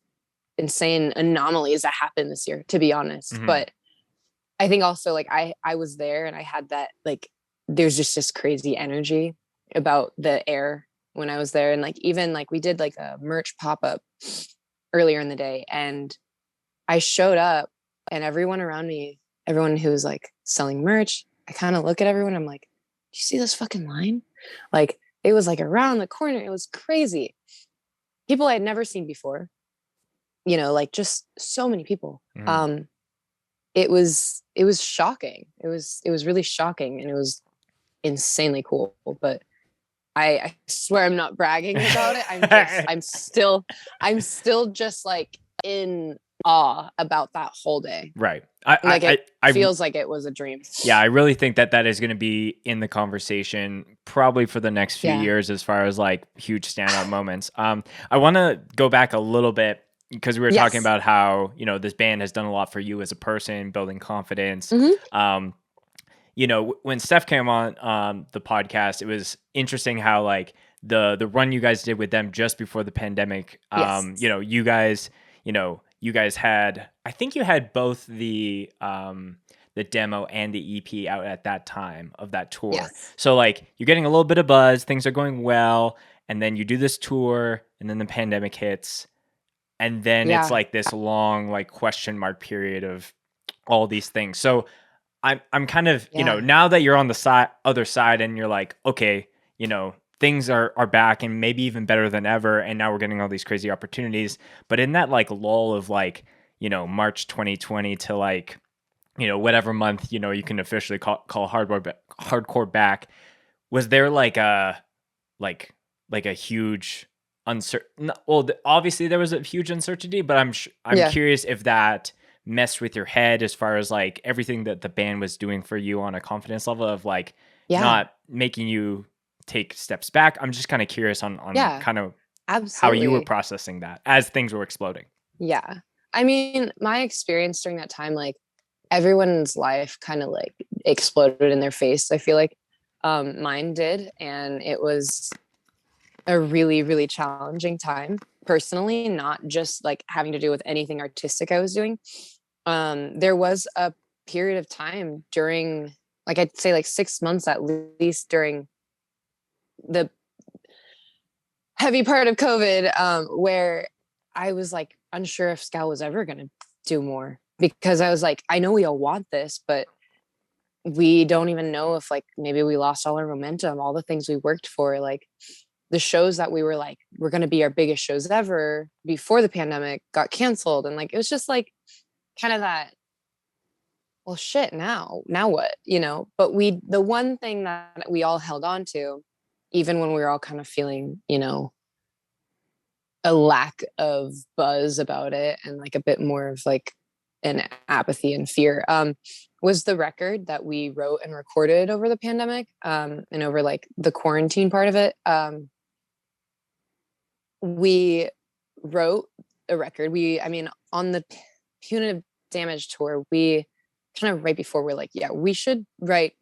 Speaker 1: insane anomalies that happened this year, to be honest. But I think also like I was there and I had that, like, there's just this crazy energy about the air when I was there. And like, even like we did like a merch pop-up earlier in the day and I showed up and everyone around me, everyone who was like selling merch, I kind of look at everyone. I'm like, do you see this fucking line? Like it was like around the corner. It was crazy. People I had never seen before, like just so many people. It was shocking. It was really shocking and it was insanely cool. But I swear I'm not bragging about it. I'm still just like in awe about that whole day.
Speaker 2: Right.
Speaker 1: It feels like it was a dream.
Speaker 2: Yeah, I really think that is going to be in the conversation probably for the next few years as far as like huge standout moments. I want to go back a little bit because we were talking about how, you know, this band has done a lot for you as a person, building confidence. You know, when Steph came on the podcast, it was interesting how like the run you guys did with them just before the pandemic. You know, you guys had, I think you had both the demo and the EP out at that time of that tour.
Speaker 1: Yes.
Speaker 2: So like you're getting a little bit of buzz, things are going well, and then you do this tour, and then the pandemic hits, and then it's like this long like question mark period of all these things. So I'm kind of, you know, now that you're on the other side and you're like, okay, you know, things are back and maybe even better than ever. And now we're getting all these crazy opportunities. But in that like lull of like, you know, March 2020 to like, you know, whatever month, you know, you can officially call hardcore back. Was there like a huge uncertain? Well, obviously there was a huge uncertainty, but I'm curious if that messed with your head as far as like everything that the band was doing for you on a confidence level of like not making you take steps back. I'm just kind of curious on kind of how you were processing that as things were exploding.
Speaker 1: Yeah. I mean, my experience during that time, like everyone's life kind of like exploded in their face. I feel like mine did. And it was a really, really challenging time personally, not just like having to do with anything artistic I was doing. There was a period of time during, like, I'd say like 6 months at least during the heavy part of COVID, where I was like unsure if SCOWL was ever going to do more, because I was like, I know we all want this, but we don't even know if like maybe we lost all our momentum, all the things we worked for, like the shows that we were like, we're going to be our biggest shows ever before the pandemic got canceled. And like, it was just like kind of that, well, shit, now what, you know? But the one thing that we all held on to, even when we were all kind of feeling, you know, a lack of buzz about it and like a bit more of like an apathy and fear, was the record that we wrote and recorded over the pandemic, and over like the quarantine part of it. We wrote a record. On the Punitive Damage tour, we kind of right before we're like, yeah, we should write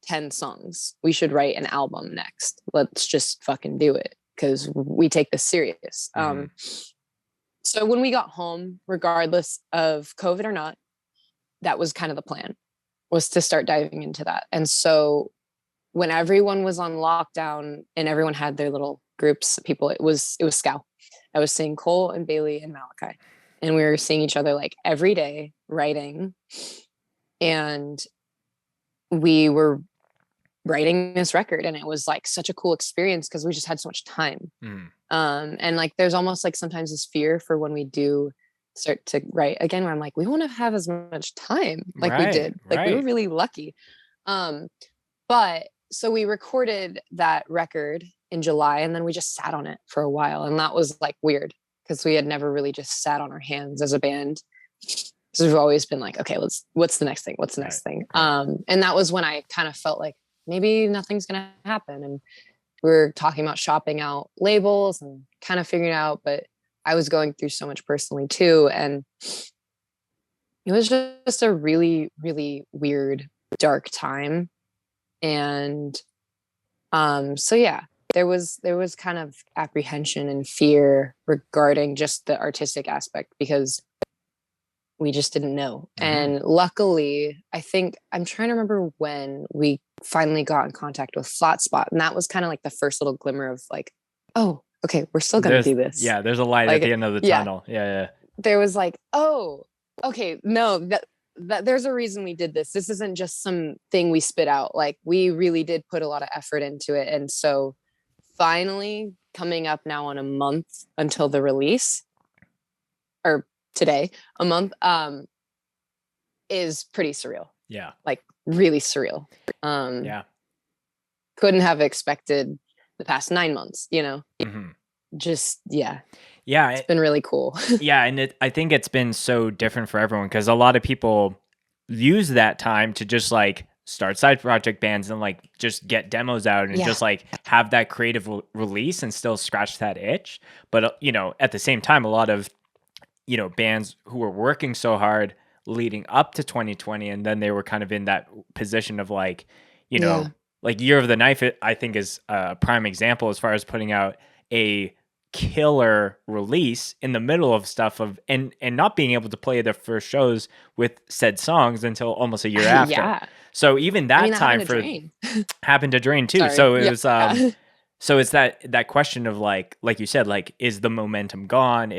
Speaker 1: 10 songs. We should write an album next. Let's just fucking do it, because we take this serious. So when we got home, regardless of COVID or not, that was kind of the plan, was to start diving into that. And so when everyone was on lockdown and everyone had their little groups of people, it was SCOWL. I was seeing Cole and Bailey and Malachi, and we were seeing each other like every day writing. And we were writing this record, and it was like such a cool experience because we just had so much time. And like there's almost like sometimes this fear for when we do start to write again, where I'm like, we won't have as much time like we did. Like we were really lucky. But so we recorded that record in July, and then we just sat on it for a while. And that was like weird because we had never really just sat on our hands as a band. So we've always been like, okay, what's the next thing? What's the next thing? And that was when I kind of felt like maybe nothing's going to happen. And we were talking about shopping out labels and kind of figuring it out, but I was going through so much personally too. And it was just a really, really weird, dark time. And so yeah, there was kind of apprehension and fear regarding just the artistic aspect, because we just didn't know. And luckily, I think, I'm trying to remember when we finally got in contact with Flat Spot, and that was kind of like the first little glimmer of like, oh, okay, we're still gonna do this.
Speaker 2: Yeah, there's a light at the end of the tunnel. Yeah.
Speaker 1: There was like, oh, okay, no, that there's a reason we did this. This isn't just some thing we spit out. Like we really did put a lot of effort into it. And so finally, coming up now on a month until the release, or today, a month, is pretty surreal.
Speaker 2: Yeah.
Speaker 1: Like really surreal. Couldn't have expected the past 9 months, you know? Just, yeah.
Speaker 2: Yeah.
Speaker 1: It's been really cool.
Speaker 2: Yeah. And I think it's been so different for everyone because a lot of people use that time to just like start side project bands and like just get demos out and just like have that creative release and still scratch that itch. But, at the same time, a lot of, bands who were working so hard leading up to 2020 and then they were kind of in that position of like, like Year of the Knife, I think is a prime example as far as putting out a killer release in the middle of stuff and not being able to play their first shows with said songs until almost a year after. So even that time happened to Drain too. Sorry. So it was so it's that question of like you said, like, is the momentum gone?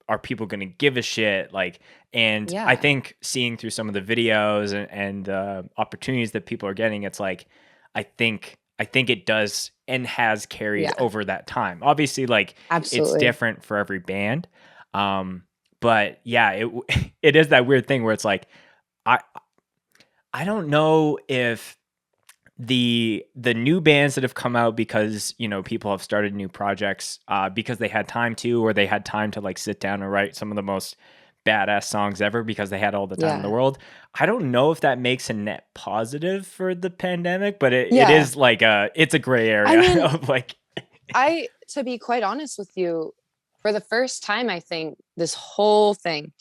Speaker 2: Are people going to give a shit? Like, and I think seeing through some of the videos and opportunities that people are getting, it's like, I think it does and has carried over that time. Obviously, like it's different for every band. But yeah, it is that weird thing where it's like, I don't know if the new bands that have come out because people have started new projects because they had time to, or they had time to like sit down and write some of the most badass songs ever because they had all the time in the world. I don't know if that makes a net positive for the pandemic, but it is like it's a gray area of like
Speaker 1: to be quite honest with you, for the first time, I think this whole thing,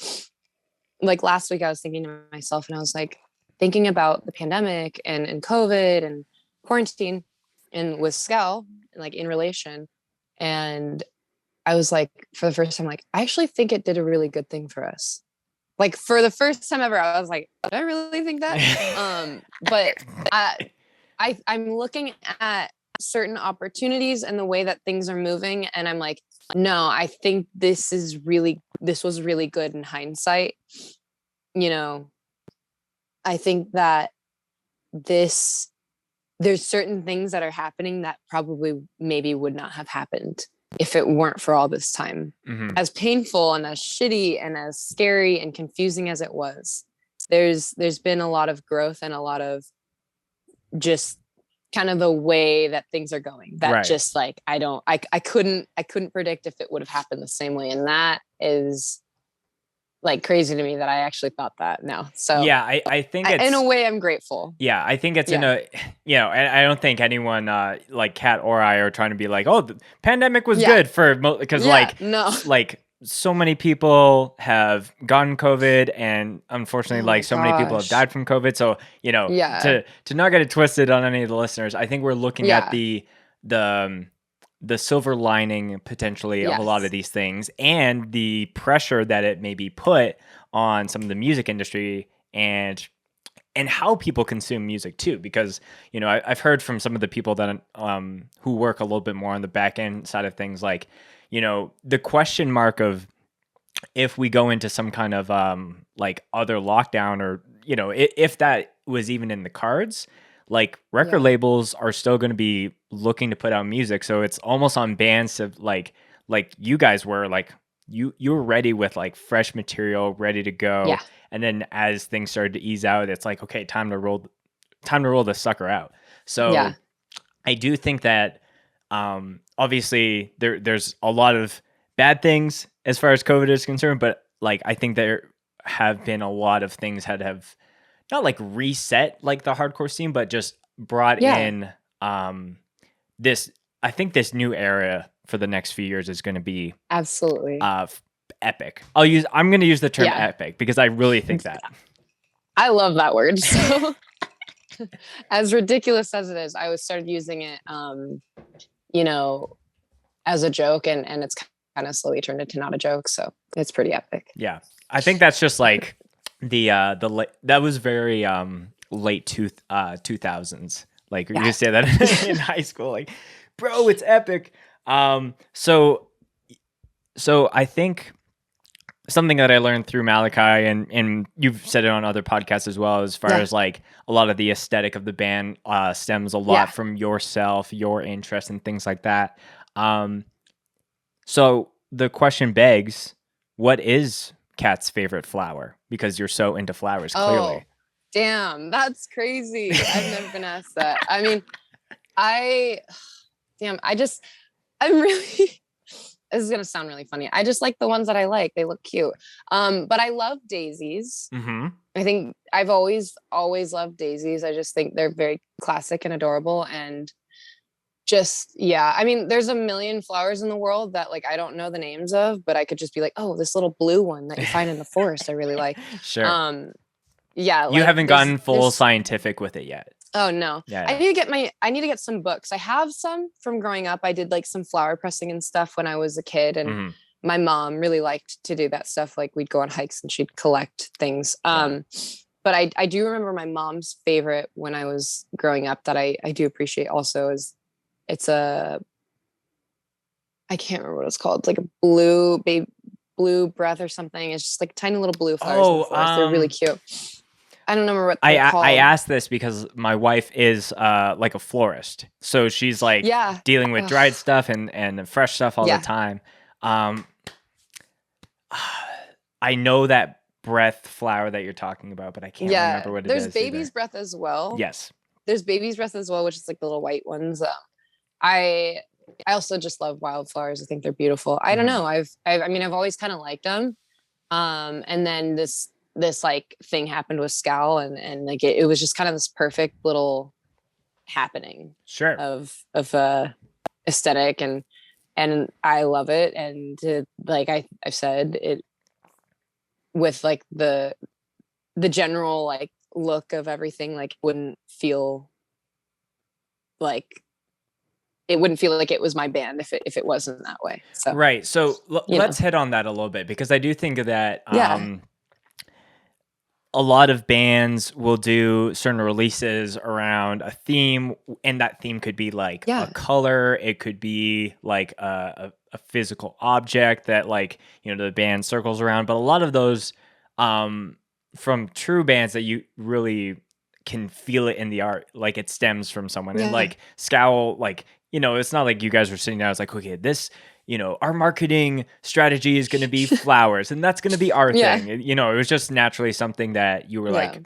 Speaker 1: like last week I was thinking to myself and I was like thinking about the pandemic and COVID and quarantine and with SCOWL, like in relation. And I was like, for the first time, like, I actually think it did a really good thing for us. Like for the first time ever, I was like, did I really think that? But I'm looking at certain opportunities and the way that things are moving. And I'm like, no, I think this was really good in hindsight. I think that there's certain things that are happening that probably maybe would not have happened if it weren't for all this time. Mm-hmm. As painful and as shitty and as scary and confusing as it was, there's been a lot of growth and a lot of just kind of the way that things are going that just like, I couldn't predict if it would have happened the same way. And that is like crazy to me that I actually thought that now. So
Speaker 2: yeah, I think it's,
Speaker 1: in a way I'm grateful.
Speaker 2: Yeah, I think it's in a, I don't think anyone like Kat or I are trying to be like, oh, the pandemic was good for, because like so many people have gotten COVID and unfortunately many people have died from COVID. So, to not get it twisted on any of the listeners, I think we're looking at the silver lining potentially of a lot of these things and the pressure that it maybe put on some of the music industry and how people consume music too, because I've heard from some of the people that who work a little bit more on the back end side of things, like the question mark of if we go into some kind of like other lockdown, or if that was even in the cards, like record labels are still going to be looking to put out music. So it's almost on bands to like you guys were like, you were ready with like fresh material ready to go. Yeah. And then as things started to ease out, it's like, okay, time to roll the sucker out. So I do think that obviously there's a lot of bad things as far as COVID is concerned, but like I think there have been a lot of things that have not like reset like the hardcore scene, but just brought in this. I think this new era for the next few years is going to be
Speaker 1: absolutely
Speaker 2: epic. I'm going to use the term epic because I really think that.
Speaker 1: I love that word. So as ridiculous as it is, I started using it, as a joke, and it's kind of slowly turned into not a joke. So it's pretty epic.
Speaker 2: Yeah, I think that's just like that was very late 2000s. Like you say that in high school, like, bro, it's epic. So I think something that I learned through Malachi, and you've said it on other podcasts as well, as far as like a lot of the aesthetic of the band stems a lot from yourself, your interest, and things like that. So the question begs, what is Kat's favorite flower? Because you're so into flowers, clearly.
Speaker 1: Oh, damn, that's crazy. I've never been asked that. I mean, I'm really, this is gonna sound really funny. I just like the ones that I like. They look cute. But I love daisies.
Speaker 2: Mm-hmm.
Speaker 1: I think I've always loved daisies. I just think they're very classic and adorable, and just, yeah, I mean, there's a million flowers in the world that like I don't know the names of, but I could just be like, oh, this little blue one that you find in the forest I really like.
Speaker 2: Sure.
Speaker 1: Yeah,
Speaker 2: You
Speaker 1: like
Speaker 2: haven't gotten full scientific with it yet.
Speaker 1: Oh no.
Speaker 2: Yeah.
Speaker 1: I need to get some books. I have some from growing up. I did like some flower pressing and stuff when I was a kid, and my mom really liked to do that stuff. Like we'd go on hikes and she'd collect things. But I do remember my mom's favorite when I was growing up that I do appreciate also is I can't remember what it's called. It's like a blue breath or something. It's just like tiny little blue flowers in the forest. They're really cute. I don't remember what they're called.
Speaker 2: I asked this because my wife is like a florist, so she's like dealing with dried stuff and fresh stuff all the time. I know that breath flower that you're talking about, but I can't remember what it is.
Speaker 1: There's baby's breath as well.
Speaker 2: Yes,
Speaker 1: there's baby's breath as well, which is like the little white ones. I also just love wildflowers. I think they're beautiful. I don't know. I've always kind of liked them. And then this like thing happened with SCOWL, and like it was just kind of this perfect little happening of aesthetic, and I love it. And like I've said it with like the general like look of everything, like wouldn't feel like it was my band if it wasn't that way. So
Speaker 2: right. So let's hit on that a little bit, because I do think that a lot of bands will do certain releases around a theme, and that theme could be like a color. It could be like a physical object that like, the band circles around. But a lot of those from true bands that you really can feel it in the art, like it stems from someone. And like SCOWL, like, it's not like you guys were sitting down, it's like, okay, this, our marketing strategy is going to be flowers, and that's going to be our thing. It was just naturally something that you were like,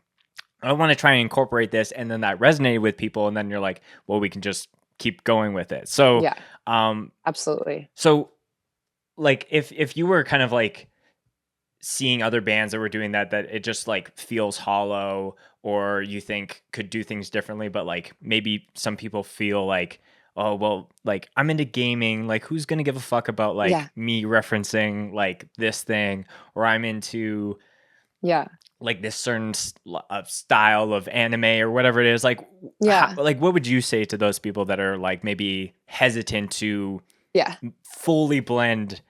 Speaker 2: I want to try and incorporate this. And then that resonated with people. And then you're like, well, we can just keep going with it. So,
Speaker 1: absolutely.
Speaker 2: So like, if you were kind of like seeing other bands that were doing that it just like feels hollow, or you think could do things differently, but like maybe some people feel like, oh, well, like I'm into gaming, like who's going to give a fuck about like me referencing like this thing, or I'm into like this certain style of anime or whatever it is. Like, like what would you say to those people that are like maybe hesitant to fully blend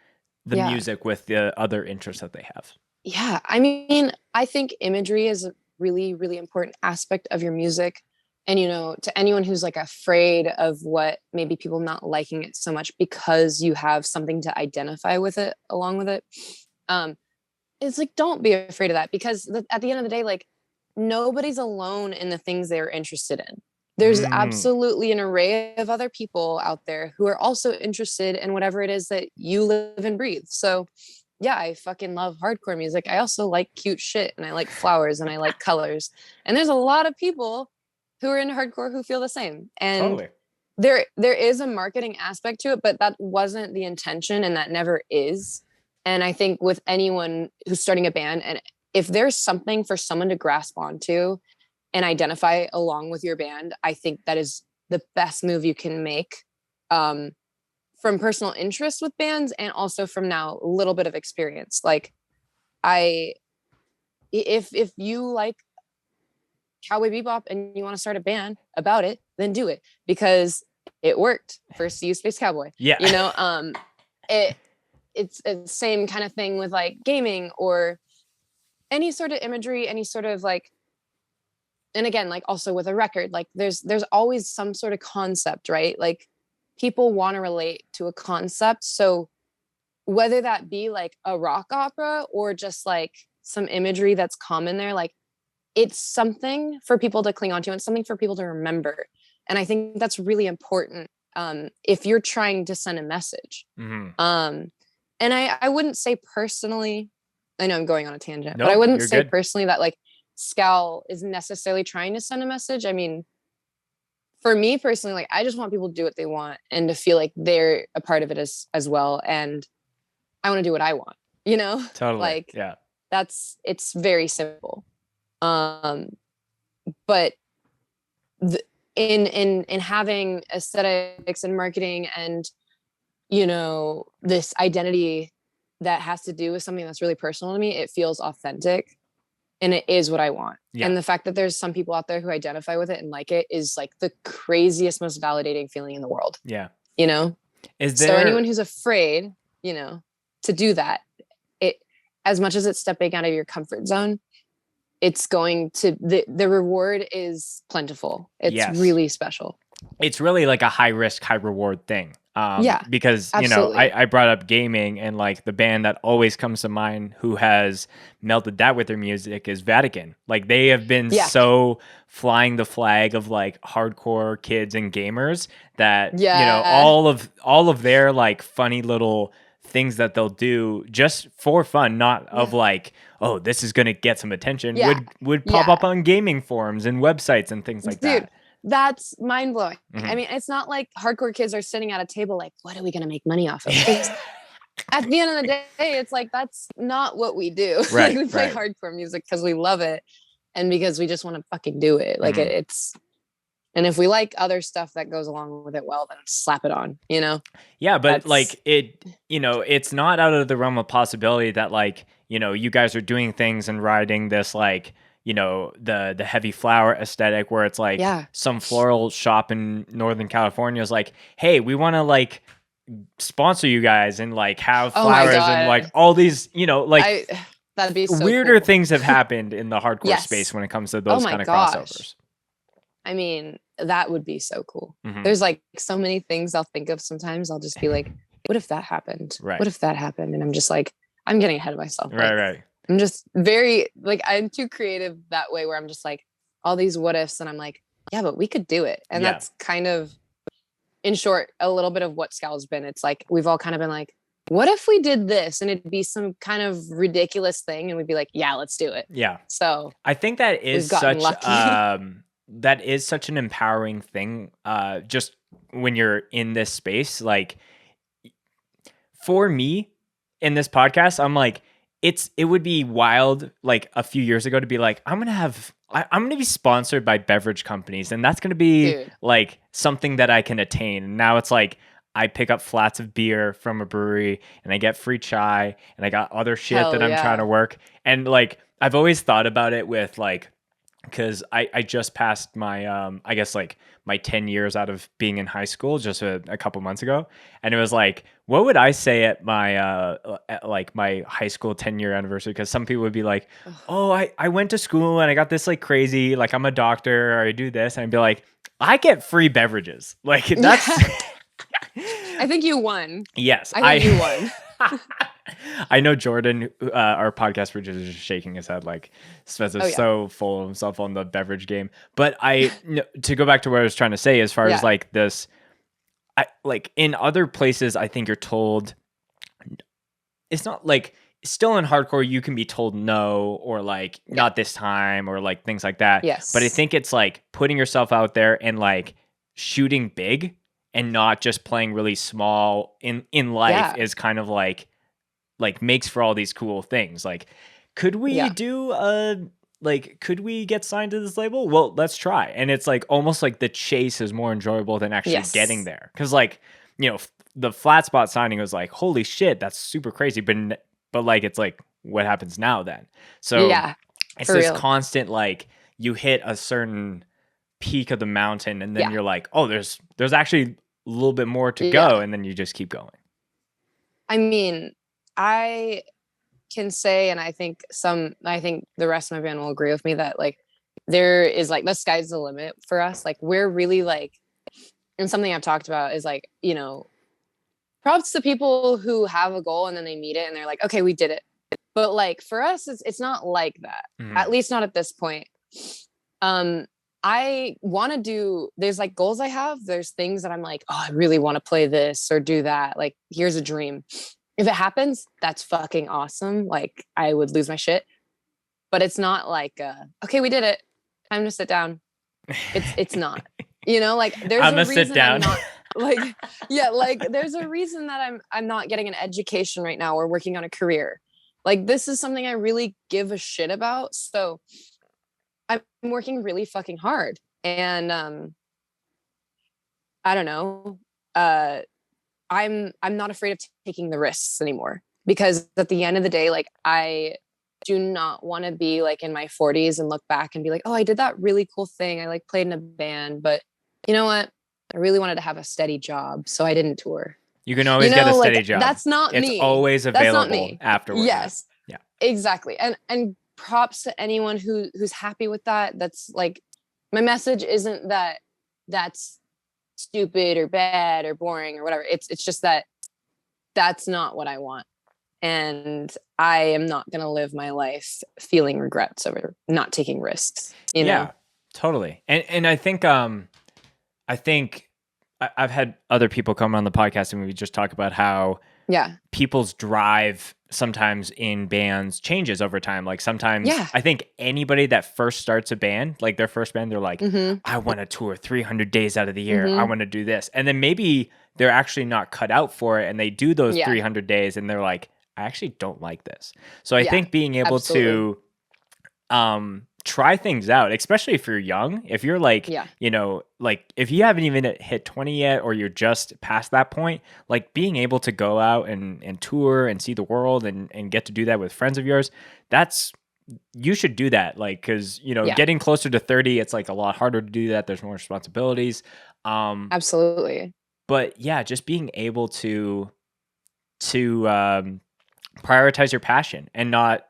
Speaker 2: the music with the other interests that they have?
Speaker 1: Yeah. I mean, I think imagery is a really, really important aspect of your music. And, to anyone who's like afraid of what maybe people not liking it so much because you have something to identify with it along with it. It's like, don't be afraid of that, because at the end of the day, like nobody's alone in the things they're interested in. There's absolutely an array of other people out there who are also interested in whatever it is that you live and breathe. So yeah, I fucking love hardcore music. I also like cute shit, and I like flowers, and I like colors. And there's a lot of people who are in hardcore who feel the same. And there is a marketing aspect to it, but that wasn't the intention, and that never is. And I think with anyone who's starting a band, and if there's something for someone to grasp onto and identify along with your band, I think that is the best move you can make, from personal interest with bands, and also from now a little bit of experience. Like if you like Cowboy Bebop and you want to start a band about it, then do it, because it worked for See You Space Cowboy. It's the same kind of thing with like gaming or any sort of imagery, any sort of like, and again, like also with a record, like there's always some sort of concept, right? Like people want to relate to a concept. So whether that be like a rock opera or just like some imagery that's common there, like it's something for people to cling on to, and something for people to remember. And I think that's really important, if you're trying to send a message. And I wouldn't say personally, I know I'm going on a tangent, but I wouldn't say personally that like SCOWL is necessarily trying to send a message. I mean, for me personally, like I just want people to do what they want and to feel like they're a part of it as well. And I want to do what I want, you know?
Speaker 2: Totally.
Speaker 1: Like,
Speaker 2: yeah.
Speaker 1: It's very simple. But in having aesthetics and marketing and, you know, this identity that has to do with something that's really personal to me, it feels authentic and it is what I want.
Speaker 2: Yeah.
Speaker 1: And the fact that there's some people out there who identify with it and like it is like the craziest, most validating feeling in the world.
Speaker 2: Yeah.
Speaker 1: You know? So anyone who's afraid, you know, to do that, it, as much as it's stepping out of your comfort zone, it's going to, the reward is plentiful. It's really special.
Speaker 2: It's really like a high risk, high reward thing. Because,
Speaker 1: absolutely.
Speaker 2: you know, I brought up gaming, and like the band that always comes to mind who has melted that with their music is Vatican. Like they have been so flying the flag of like hardcore kids and gamers that, you know, all of their like funny little things that they'll do just for fun, not of like, oh, this is going to get some attention, would pop up on gaming forums and websites and things like that.
Speaker 1: That's mind blowing. I mean, it's not like hardcore kids are sitting at a table like, what are we going to make money off of? At the end of the day, it's like, that's not what we do.
Speaker 2: Right,
Speaker 1: like, we play hardcore music because we love it and because we just want to fucking do it. Like it's, and if we like other stuff that goes along with it, well, then slap it on, you know?
Speaker 2: Yeah, but like it, you know, it's not out of the realm of possibility that like, you know, you guys are doing things and riding this like, you know, the heavy flower aesthetic where it's like some floral shop in Northern California is like, hey, we want to like sponsor you guys and like have flowers and like all these, you know, like
Speaker 1: that'd be so
Speaker 2: weirder
Speaker 1: cool.
Speaker 2: things have happened in the hardcore space when it comes to those kind of crossovers.
Speaker 1: I mean, that would be so cool. There's like so many things I'll think of sometimes. I'll just be like, what if that happened? What if that happened? And I'm just like, I'm getting ahead of myself.
Speaker 2: Right.
Speaker 1: I'm just very like, I'm too creative that way where I'm just like all these what ifs and I'm like, yeah, but we could do it. And that's kind of, in short, a little bit of what SCOWL's been. It's like, we've all kind of been like, what if we did this? And it'd be some kind of ridiculous thing. And we'd be like, yeah, let's do it.
Speaker 2: Yeah.
Speaker 1: So
Speaker 2: I think that is such an empowering thing. Just when you're in this space, like for me in this podcast, I'm like, it would be wild like a few years ago to be like, I'm going to be sponsored by beverage companies and that's going to be like something that I can attain. And now it's like, I pick up flats of beer from a brewery and I get free chai and I got other shit that I'm trying to work. And like, I've always thought about it with like, because I just passed my, I guess like my 10 years out of being in high school just a couple months ago. And it was like, what would I say at my, at like my high school 10-year anniversary? Because some people would be like, oh, I went to school and I got this like crazy, like I'm a doctor or I do this. And I'd be like, I get free beverages. Like that's...
Speaker 1: I think you won.
Speaker 2: Yes.
Speaker 1: I think you won.
Speaker 2: I know Jordan, our podcast producer, is shaking his head like Spencer's so full of himself on the beverage game. But to go back to what I was trying to say, as far as like this, like in other places, I think you're told it's not like still in hardcore, you can be told no or like not this time or like things like that.
Speaker 1: Yes.
Speaker 2: But I think it's like putting yourself out there and like shooting big and not just playing really small in life is kind of like makes for all these cool things. Like, could we could we get signed to this label? Well, let's try. And it's like almost like the chase is more enjoyable than actually getting there. Cause like, you know, the flat spot signing was like, holy shit, that's super crazy. But like, it's like, what happens now then? So it's this constant, like you hit a certain peak of the mountain and then you're like, oh, there's actually a little bit more to go. And then you just keep going.
Speaker 1: I mean, I can say, and I think the rest of my band will agree with me that like, there is like, the sky's the limit for us. Like we're really like, and something I've talked about is like, you know, props to people who have a goal and then they meet it and they're like, okay, we did it. But like for us, it's not like that, at least not at this point. I want to do, there's like goals I have. There's things that I'm like, oh, I really want to play this or do that. Like, here's a dream. If it happens, that's fucking awesome. Like I would lose my shit, but it's not like, okay, we did it. Time to sit down. It's not. You know, like there's
Speaker 2: I'm
Speaker 1: a
Speaker 2: gonna
Speaker 1: reason
Speaker 2: sit down.
Speaker 1: I'm not like, yeah, like there's a reason that I'm not getting an education right now or working on a career. Like this is something I really give a shit about. So I'm working really fucking hard. And I don't know. I'm not afraid of taking the risks anymore because at the end of the day, like I do not want to be like in my 40s and look back and be like, oh, I did that really cool thing. I like played in a band, but you know what? I really wanted to have a steady job, so I didn't tour.
Speaker 2: You can always get a steady
Speaker 1: like
Speaker 2: job.
Speaker 1: that's not
Speaker 2: it's
Speaker 1: me.
Speaker 2: always
Speaker 1: That's not
Speaker 2: available
Speaker 1: me.
Speaker 2: afterward.
Speaker 1: Yes.
Speaker 2: Yeah.
Speaker 1: Exactly. And props to anyone who's happy with that. That's like my message isn't that that's stupid or bad or boring or whatever. It's just that that's not what I want. And I am not going to live my life feeling regrets over not taking risks, you know?
Speaker 2: Totally. And I think I've had other people come on the podcast and we just talk about how people's drive sometimes in bands changes over time. Like sometimes I think anybody that first starts a band, like their first band, they're like, I want to tour 300 days out of the year. I want to do this. And then maybe they're actually not cut out for it and they do those 300 days and they're like, I actually don't like this. So I think being able to try things out, especially if you're young, if you're like, you know, like if you haven't even hit 20 yet, or you're just past that point, like being able to go out and tour and see the world and get to do that with friends of yours, you should do that. Like, cause you know, getting closer to 30, it's like a lot harder to do that. There's more responsibilities.
Speaker 1: Absolutely.
Speaker 2: But yeah, just being able to prioritize your passion and not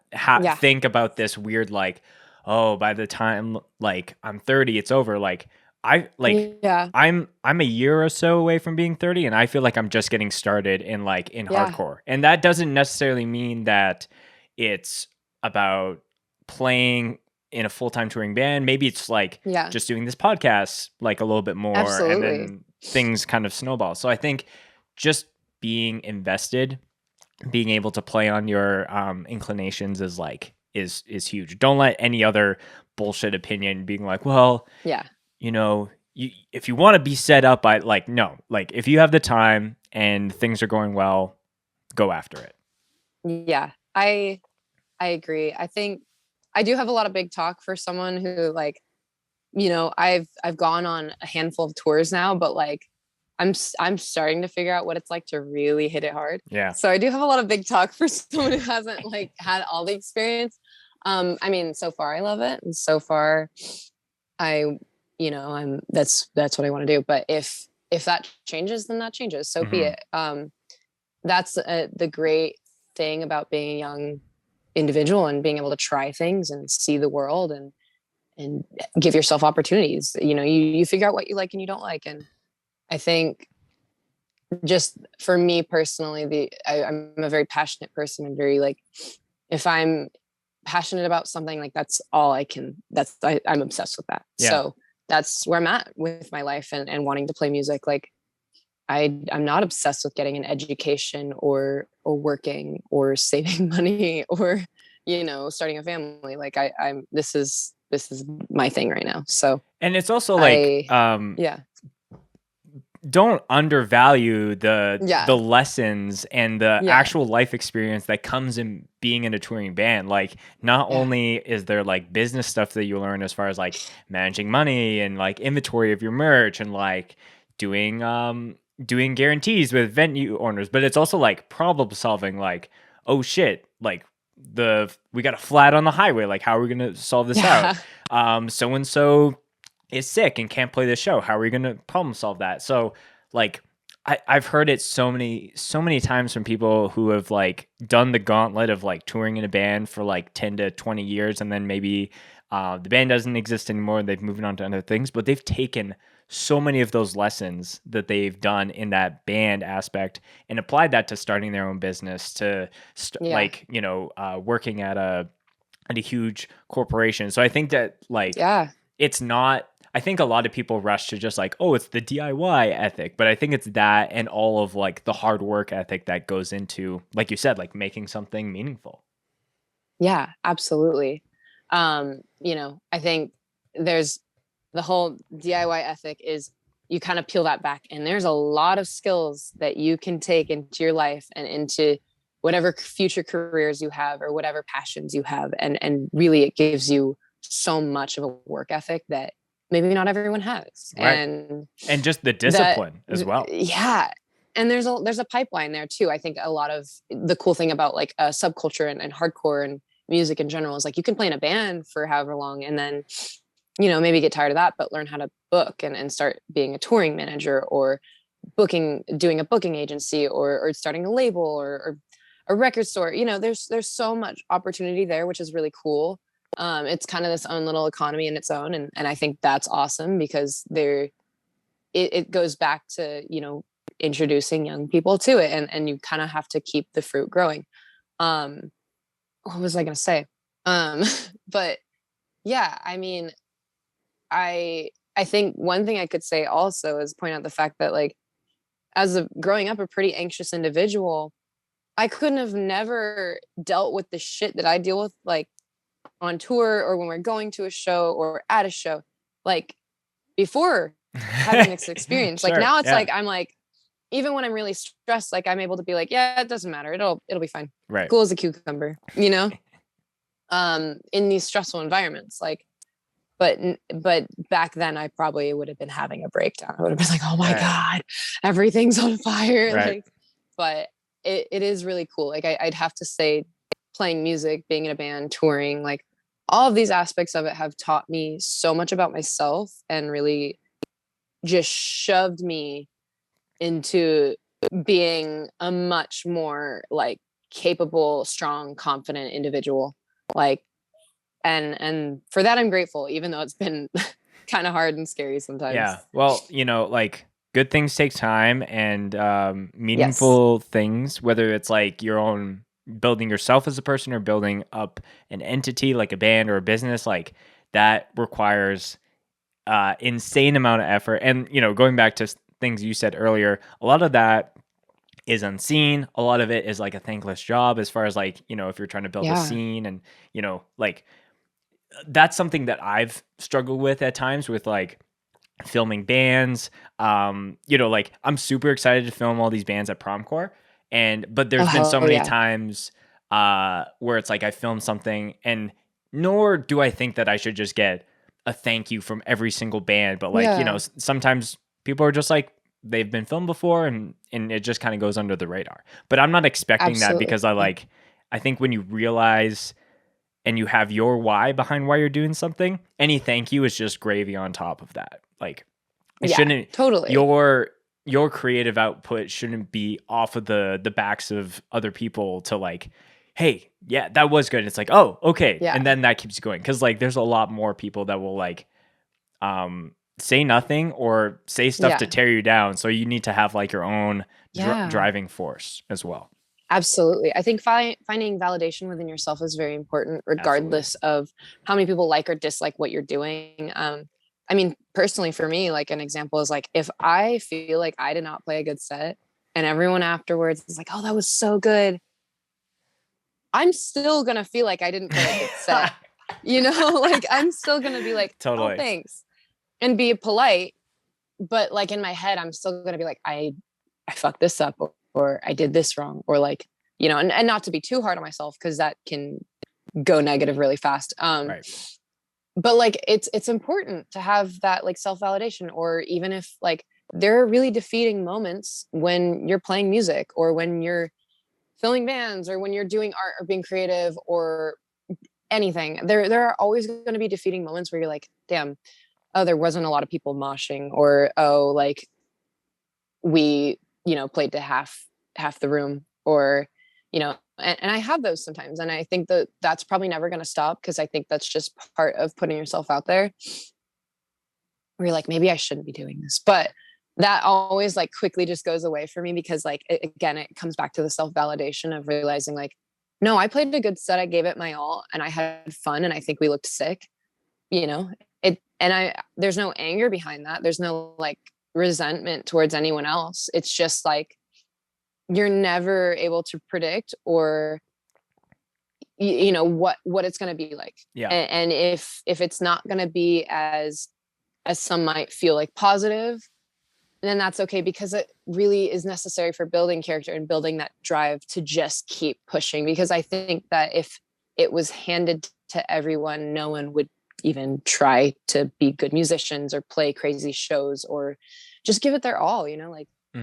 Speaker 2: think about this weird, like, oh, by the time like I'm 30, it's over. Like I'm a year or so away from being 30 and I feel like I'm just getting started in hardcore. And that doesn't necessarily mean that it's about playing in a full-time touring band. Maybe it's like just doing this podcast like a little bit more. Absolutely. And then things kind of snowball. So I think just being invested, being able to play on your inclinations is huge. Don't let any other bullshit opinion being like, well, you know, if you want to be set up by no, like if you have the time and things are going well, go after it.
Speaker 1: Yeah, I agree. I think I do have a lot of big talk for someone who like, you know, I've gone on a handful of tours now, but like I'm starting to figure out what it's like to really hit it hard.
Speaker 2: Yeah.
Speaker 1: So I do have a lot of big talk for someone who hasn't like had all the experience. I mean, so far I love it. And so far that's what I want to do. But if that changes, then that changes. So be it. That's the great thing about being a young individual and being able to try things and see the world and give yourself opportunities. You know, you figure out what you like and you don't like. And I think just for me personally, I'm a very passionate person and very like, if I'm passionate about something, like that's all I can, I'm obsessed with that. Yeah. So that's where I'm at with my life and wanting to play music. Like I'm not obsessed with getting an education or working or saving money or, you know, starting a family. Like this is my thing right now. So,
Speaker 2: and it's also like, don't undervalue the lessons and the actual life experience that comes in being in a touring band. Like not only is there like business stuff that you learn as far as like managing money and like inventory of your merch and like doing guarantees with venue owners, but it's also like problem solving, like, oh shit, like we got a flat on the highway, like how are we gonna solve this out? So and so is sick and can't play the show. How are we going to problem solve that? So like I've heard it so many times from people who have like done the gauntlet of like touring in a band for like 10 to 20 years. And then maybe the band doesn't exist anymore and they've moved on to other things, but they've taken so many of those lessons that they've done in that band aspect and applied that to starting their own business, to like, you know, working at a huge corporation. So I think that like, it's not, I think a lot of people rush to just like, oh, it's the DIY ethic, but I think it's that and all of like the hard work ethic that goes into, like you said, like making something meaningful.
Speaker 1: Yeah, absolutely. You know, I think there's the whole DIY ethic is you kind of peel that back, and there's a lot of skills that you can take into your life and into whatever future careers you have or whatever passions you have. And really it gives you so much of a work ethic that maybe not everyone has.
Speaker 2: Right. And just the discipline as well.
Speaker 1: Yeah. And there's a pipeline there too. I think a lot of the cool thing about like a subculture and hardcore and music in general is like you can play in a band for however long and then, you know, maybe get tired of that, but learn how to book and start being a touring manager or doing a booking agency or starting a label or a record store. You know, there's so much opportunity there, which is really cool. It's kind of this own little economy in its own. And I think that's awesome because it goes back to, you know, introducing young people to it and you kind of have to keep the fruit growing. What was I going to say? But yeah, I mean, I think one thing I could say also is point out the fact that like, growing up a pretty anxious individual, I couldn't have never dealt with the shit that I deal with, like on tour or when we're going to a show or at a show, like before having this experience. Sure, like now it's like, I'm like, even when I'm really stressed, like I'm able to be like, yeah, it doesn't matter. It'll be fine.
Speaker 2: Right.
Speaker 1: Cool as a cucumber, you know? In these stressful environments, like, but back then I probably would have been having a breakdown. I would have been like, oh my God, everything's on fire.
Speaker 2: Right.
Speaker 1: Like, but it is really cool. Like I'd have to say playing music, being in a band, touring, like all of these aspects of it have taught me so much about myself and really just shoved me into being a much more like capable, strong, confident individual. Like, and for that I'm grateful, even though it's been kind of hard and scary sometimes.
Speaker 2: Yeah. Well, you know, like good things take time and meaningful things, whether it's like your own building yourself as a person or building up an entity like a band or a business, like that requires insane amount of effort. And, you know, going back to things you said earlier, a lot of that is unseen. A lot of it is like a thankless job as far as like, you know, if you're trying to build a scene and, you know, like that's something that I've struggled with at times with like filming bands. You know, like I'm super excited to film all these bands at Promcore. But there's been so many times where it's like I filmed something and nor do I think that I should just get a thank you from every single band. But like, you know, sometimes people are just like, they've been filmed before and it just kind of goes under the radar. But I'm not expecting that because I think when you realize and you have your why behind why you're doing something, any thank you is just gravy on top of that. Like it shouldn't totally your creative output shouldn't be off of the backs of other people to like, hey, yeah, that was good. It's like, oh, okay. Yeah. And then that keeps going. Cause like there's a lot more people that will like say nothing or say stuff to tear you down. So you need to have like your own driving force as well.
Speaker 1: Absolutely. I think finding validation within yourself is very important, regardless of how many people like or dislike what you're doing. I mean, personally for me, like an example is like, if I feel like I did not play a good set and everyone afterwards is like, oh, that was so good, I'm still going to feel like I didn't play a good set, you know, like I'm still going to be like, totally. Oh, thanks. And be polite. But like in my head, I'm still going to be like, I fucked this up or I did this wrong or like, you know, and not to be too hard on myself because that can go negative really fast. Right. But like, it's important to have that like self-validation, or even if like there are really defeating moments when you're playing music or when you're filming bands or when you're doing art or being creative or anything, there are always going to be defeating moments where you're like, damn, oh, there wasn't a lot of people moshing, or, oh, like we, you know, played to half the room, or, you know, and I have those sometimes. And I think that that's probably never going to stop, because I think that's just part of putting yourself out there, where you're like, maybe I shouldn't be doing this. But that always like quickly just goes away for me, because like, again, it comes back to the self-validation of realizing like, no, I played a good set. I gave it my all and I had fun. And I think we looked sick, you know, there's no anger behind that. There's no like resentment towards anyone else. It's just like, you're never able to predict or, you know, what it's going to be like.
Speaker 2: Yeah.
Speaker 1: And if it's not going to be as as some might feel like positive, then that's okay, because it really is necessary for building character and building that drive to just keep pushing. Because I think that if it was handed to everyone, no one would even try to be good musicians or play crazy shows or just give it their all, you know, like, I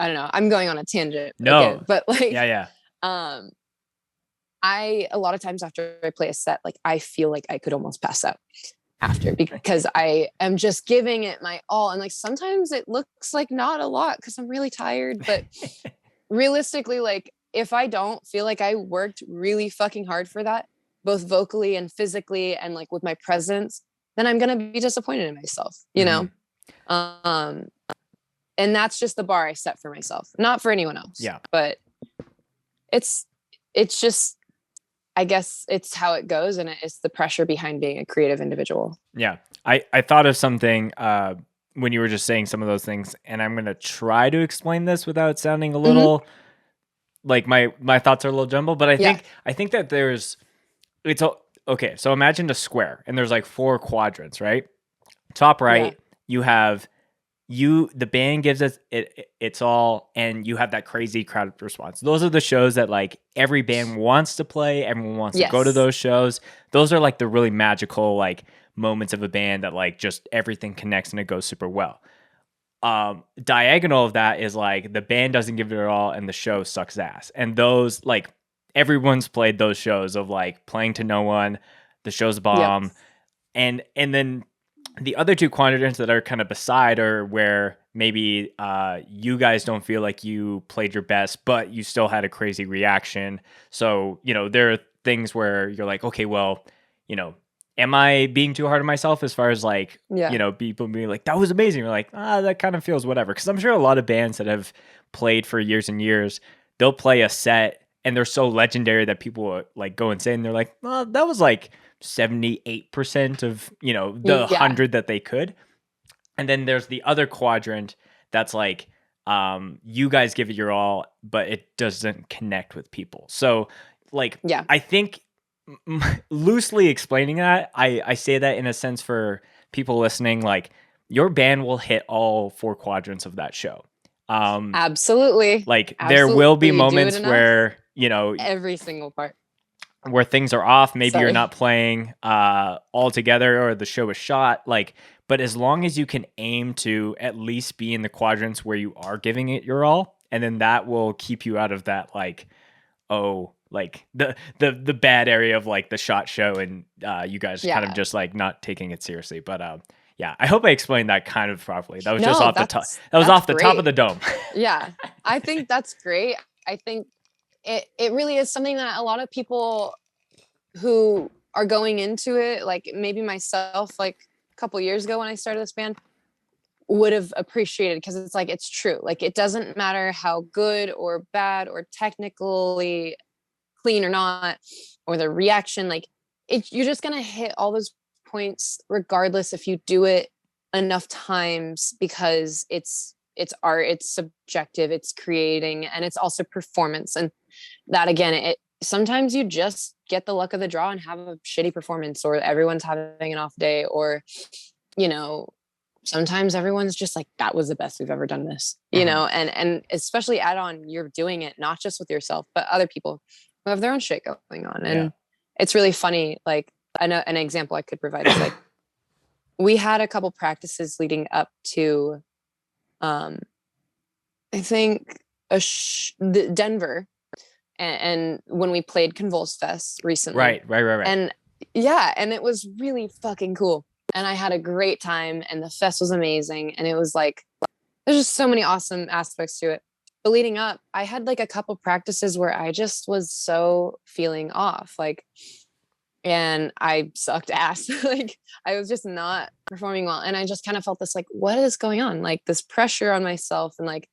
Speaker 1: don't know, I'm going on a tangent.
Speaker 2: No.
Speaker 1: Again, but like,
Speaker 2: yeah.
Speaker 1: A lot of times after I play a set, like I feel like I could almost pass out after, because I am just giving it my all. And like, sometimes it looks like not a lot because I'm really tired, but realistically, like if I don't feel like I worked really fucking hard for that, both vocally and physically, and like with my presence, then I'm going to be disappointed in myself, you know? And that's just the bar I set for myself, not for anyone else.
Speaker 2: Yeah.
Speaker 1: But it's just, I guess it's how it goes, and it's the pressure behind being a creative individual.
Speaker 2: Yeah. I thought of something when you were just saying some of those things, and I'm going to try to explain this without sounding a little like my thoughts are a little jumbled, but I think that okay, so imagine a square and there's like 4 quadrants, right? Top right, you have the band gives us it's all, and you have that crazy crowd response. Those are the shows that like every band wants to play, everyone wants to go to those shows. Those are like the really magical like moments of a band that like just everything connects and it goes super well. Diagonal of that is like the band doesn't give it all and the show sucks ass. And those, like, everyone's played those shows of like playing to no one, the show's a bomb. And then the other 2 quadrants that are kind of beside are where maybe you guys don't feel like you played your best, but you still had a crazy reaction. So, you know, there are things where you're like, okay, well, you know, am I being too hard on myself as far as like, you know, people being like, that was amazing. You're like, that kind of feels whatever. Because I'm sure a lot of bands that have played for years and years, they'll play a set and they're so legendary that people like go and say, and they're like, well, that was like 78% of, you know, the 100 that they could. And then there's the other quadrant that's like, you guys give it your all, but it doesn't connect with people. So like, I think loosely explaining that, I say that in a sense for people listening, like your band will hit all 4 quadrants of that show.
Speaker 1: Absolutely.
Speaker 2: Like there will be moments where, you know,
Speaker 1: every single part
Speaker 2: where things are off. Maybe you're not playing all together, or the show is shot. Like, but as long as you can aim to at least be in the quadrants where you are giving it your all, and then that will keep you out of that like, like the bad area of like the shot show, and you guys kind of just like not taking it seriously. But yeah, I hope I explained that kind of properly. That was just off the top. That was off the top of the dome.
Speaker 1: Yeah, I think that's great. I think it really is something that a lot of people who are going into it, like maybe myself, like a couple years ago when I started this band, would have appreciated, because it's like, it's true. Like it doesn't matter how good or bad or technically clean or not, or the reaction, like you're just gonna hit all those points regardless if you do it enough times, because it's art, it's subjective, it's creating, and it's also performance. And that again, it sometimes you just get the luck of the draw and have a shitty performance, or everyone's having an off day, or you know, sometimes everyone's just like, that was the best we've ever done this, you know. And especially add on, you're doing it not just with yourself but other people who have their own shit going on. And it's really funny. Like I know an example I could provide is like, we had a couple practices leading up to I think Denver, and when we played Convulse Fest recently.
Speaker 2: Right.
Speaker 1: And and it was really fucking cool. And I had a great time, and the fest was amazing. And it was like, there's just so many awesome aspects to it. But leading up, I had like a couple practices where I just was so feeling off, like, and I sucked ass. Like I was just not performing well. And I just kind of felt this, like, what is going on? Like this pressure on myself. And like,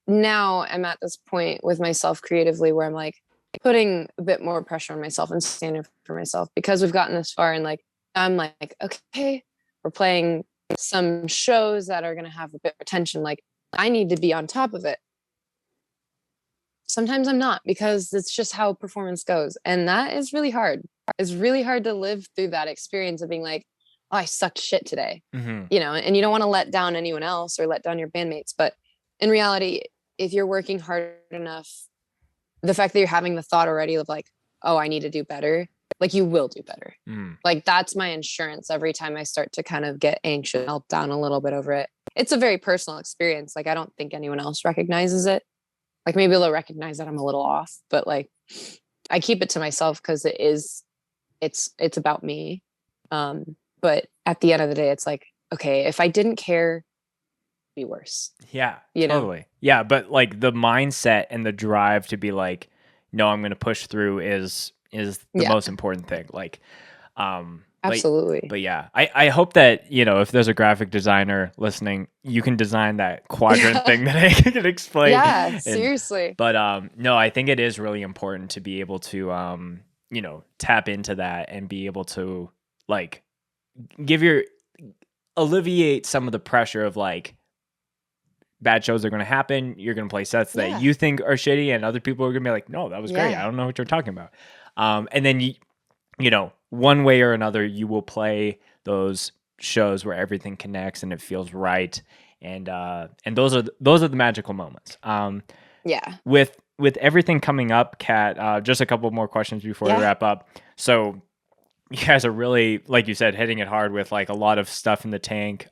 Speaker 1: now I'm at this point with myself creatively where I'm like putting a bit more pressure on myself and standing for myself, because we've gotten this far. And like, I'm like, okay, we're playing some shows that are going to have a bit of attention. Like I need to be on top of it. Sometimes I'm not, because it's just how performance goes. And that is really hard. It's really hard to live through that experience of being like, oh, I sucked shit today,
Speaker 2: mm-hmm.
Speaker 1: And you don't want to let down anyone else or let down your bandmates. But in reality, if you're working hard enough, the fact that you're having the thought already of like, oh, I need to do better, like you will do better. Like that's my insurance every time I start to kind of get anxious, melt down a little bit over it. It's a very personal experience. Like I don't think anyone else recognizes it. Like maybe they'll recognize that I'm a little off, but like I keep it to myself because it's about me. But at the end of the day, it's like, okay, if I didn't care, it'd be worse.
Speaker 2: Yeah,
Speaker 1: you
Speaker 2: totally.
Speaker 1: know?
Speaker 2: Yeah, but like the mindset and the drive to be like, no, I'm going to push through is the most important thing. Like,
Speaker 1: absolutely.
Speaker 2: But yeah, I hope that, if there's a graphic designer listening, you can design that quadrant thing that I can explain.
Speaker 1: Yeah, seriously.
Speaker 2: But no, I think it is really important to be able to, tap into that and be able to like alleviate some of the pressure of like bad shows are going to happen. You're going to play sets that you think are shitty and other people are going to be like, no, that was great. I don't know what you're talking about. And then one way or another, you will play those shows where everything connects and it feels right. And those are the magical moments. With everything coming up, Kat, just a couple more questions before we wrap up. So you guys are really, like you said, hitting it hard with like a lot of stuff in the tank.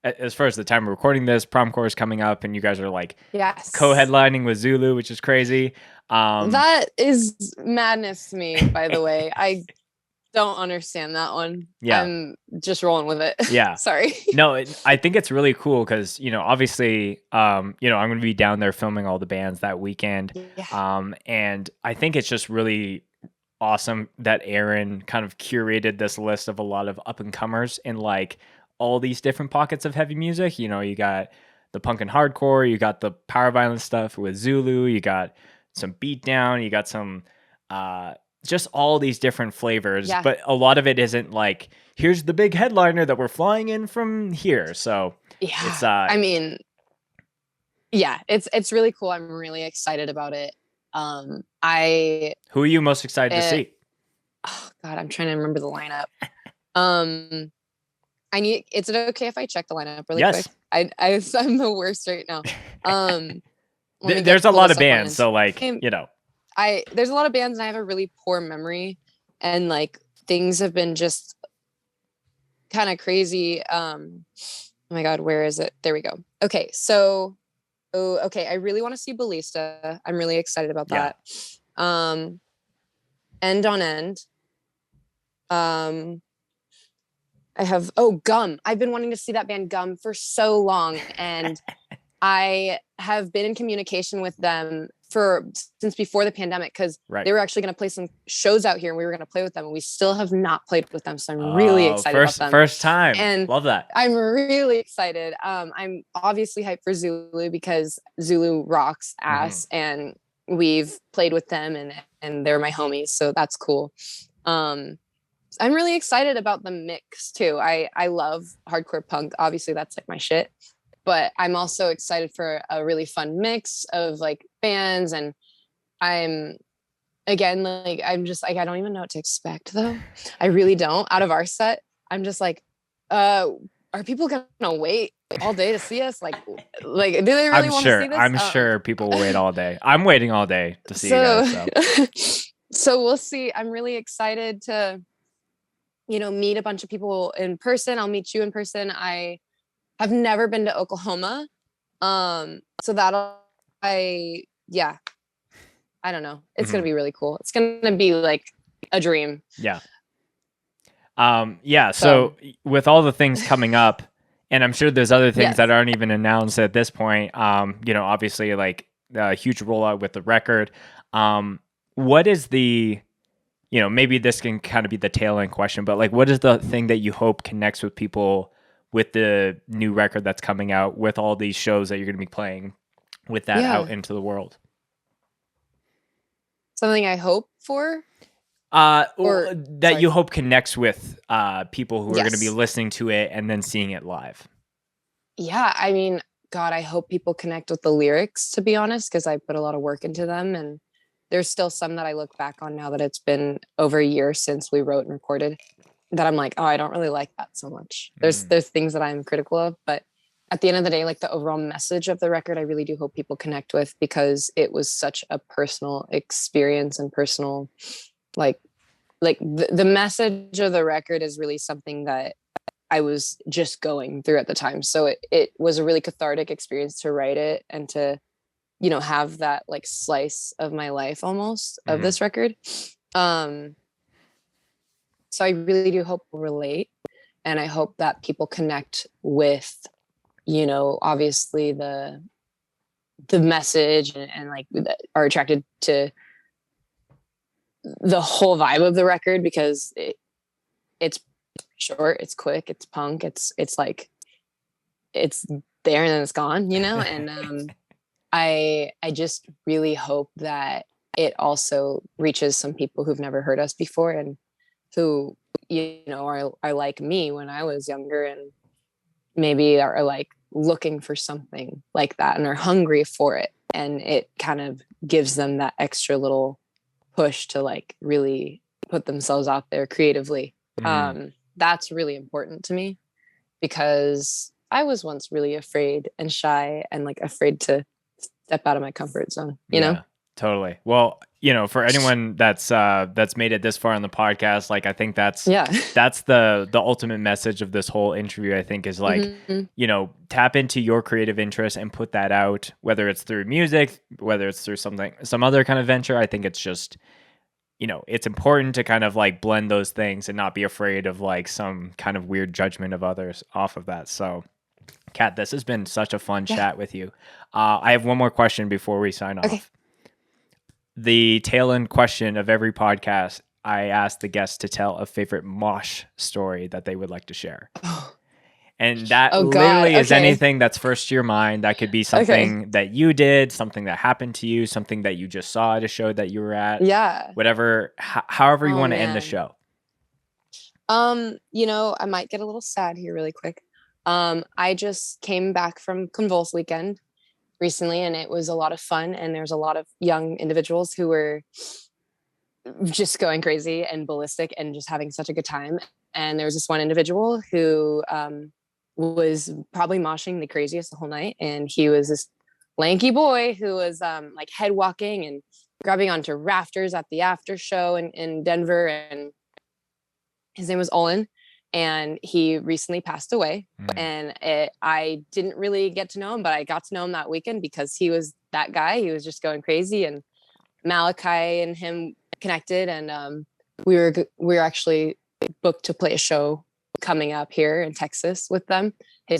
Speaker 2: As far as the time of recording this, Promcore is coming up, and you guys are like co-headlining with Zulu, which is crazy.
Speaker 1: That is madness to me, by the way. I don't understand that one. Yeah, I'm just rolling with it.
Speaker 2: Yeah,
Speaker 1: sorry.
Speaker 2: No, I think it's really cool because obviously, I'm going to be down there filming all the bands that weekend. Yeah. And I think it's just really awesome that Aaron kind of curated this list of a lot of up and comers in like all these different pockets of heavy music. You got the punk and hardcore, you got the power violence stuff with Zulu, you got some beatdown, you got some just all these different flavors, but a lot of it isn't like, here's the big headliner that we're flying in from here. So it's
Speaker 1: it's really cool. I'm really excited about it. Who
Speaker 2: are you most excited to see?
Speaker 1: Oh God, I'm trying to remember the lineup. Is it okay if I check the lineup really quick? I'm the worst right now.
Speaker 2: There's a lot of bands, so like,
Speaker 1: there's a lot of bands and I have a really poor memory and like things have been just kind of crazy. Oh my God, where is it? There we go. Okay. So, I really want to see Ballista. I'm really excited about that. End on End. I have Gum. I've been wanting to see that band Gum for so long, and I have been in communication with them since before the pandemic because they were actually going to play some shows out here and we were going to play with them, and we still have not played with them, so I'm really excited about them.
Speaker 2: First time,
Speaker 1: and
Speaker 2: love that.
Speaker 1: I'm really excited. I'm obviously hyped for Zulu because Zulu rocks ass, and we've played with them and they're my homies, so that's cool. I'm really excited about the mix too. I love hardcore punk, obviously that's like my shit, but I'm also excited for a really fun mix of like bands, and I'm just like, I don't even know what to expect though. I really don't. Out of our set, I'm just like, are people gonna wait all day to see us? Like do they really want to see this?
Speaker 2: I'm sure people will wait all day. I'm waiting all day to see you guys.
Speaker 1: So we'll see. I'm really excited to, meet a bunch of people in person. I'll meet you in person. I have never been to Oklahoma. So I don't know. It's going to be really cool. It's going to be like a dream.
Speaker 2: Yeah. So with all the things coming up, and I'm sure there's other things that aren't even announced at this point, obviously like a huge rollout with the record. What is the, maybe this can kind of be the tail end question, but like, what is the thing that you hope connects with people with the new record that's coming out, with all these shows that you're going to be playing with that out into the world?
Speaker 1: Something I hope for?
Speaker 2: You hope connects with people who are going to be listening to it and then seeing it live.
Speaker 1: Yeah, I mean, God, I hope people connect with the lyrics, to be honest, because I put a lot of work into them, and there's still some that I look back on now that it's been over a year since we wrote and recorded. that I'm like, oh, I don't really like that so much. There's things that I'm critical of, but at the end of the day, like the overall message of the record, I really do hope people connect with, because it was such a personal experience and personal, like the message of the record is really something that I was just going through at the time. So it was a really cathartic experience to write it and to, have that like slice of my life almost of this record. So I really do hope we'll relate, and I hope that people connect with, obviously the message and like are attracted to the whole vibe of the record, because it's short, it's quick, it's punk, it's like it's there and then it's gone, and I just really hope that it also reaches some people who've never heard us before, and who are like me when I was younger, and maybe are like looking for something like that and are hungry for it, and it kind of gives them that extra little push to like really put themselves out there creatively. That's really important to me, because I was once really afraid and shy and like afraid to step out of my comfort zone, you know?
Speaker 2: Totally. Well, for anyone that's made it this far on the podcast, like I think that's the ultimate message of this whole interview, I think, is like, tap into your creative interests and put that out, whether it's through music, whether it's through some other kind of venture. I think it's just, it's important to kind of like blend those things and not be afraid of like some kind of weird judgment of others off of that. So Kat, this has been such a fun chat with you. I have one more question before we sign off. The tail end question of every podcast, I ask the guests to tell a favorite mosh story that they would like to share. And that literally is anything that's first to your mind. That could be something that you did, something that happened to you, something that you just saw at a show that you were at.
Speaker 1: Yeah.
Speaker 2: Whatever, however you want to end the show.
Speaker 1: I might get a little sad here really quick. I just came back from Convulse weekend recently, and it was a lot of fun, and there's a lot of young individuals who were just going crazy and ballistic and just having such a good time. And there was this one individual who was probably moshing the craziest the whole night, and he was this lanky boy who was like head walking and grabbing onto rafters at the after show in Denver, and his name was Olin. And he recently passed away. And I didn't really get to know him, but I got to know him that weekend because he was that guy. He was just going crazy, and Malachi and him connected, and we were actually booked to play a show coming up here in Texas with them,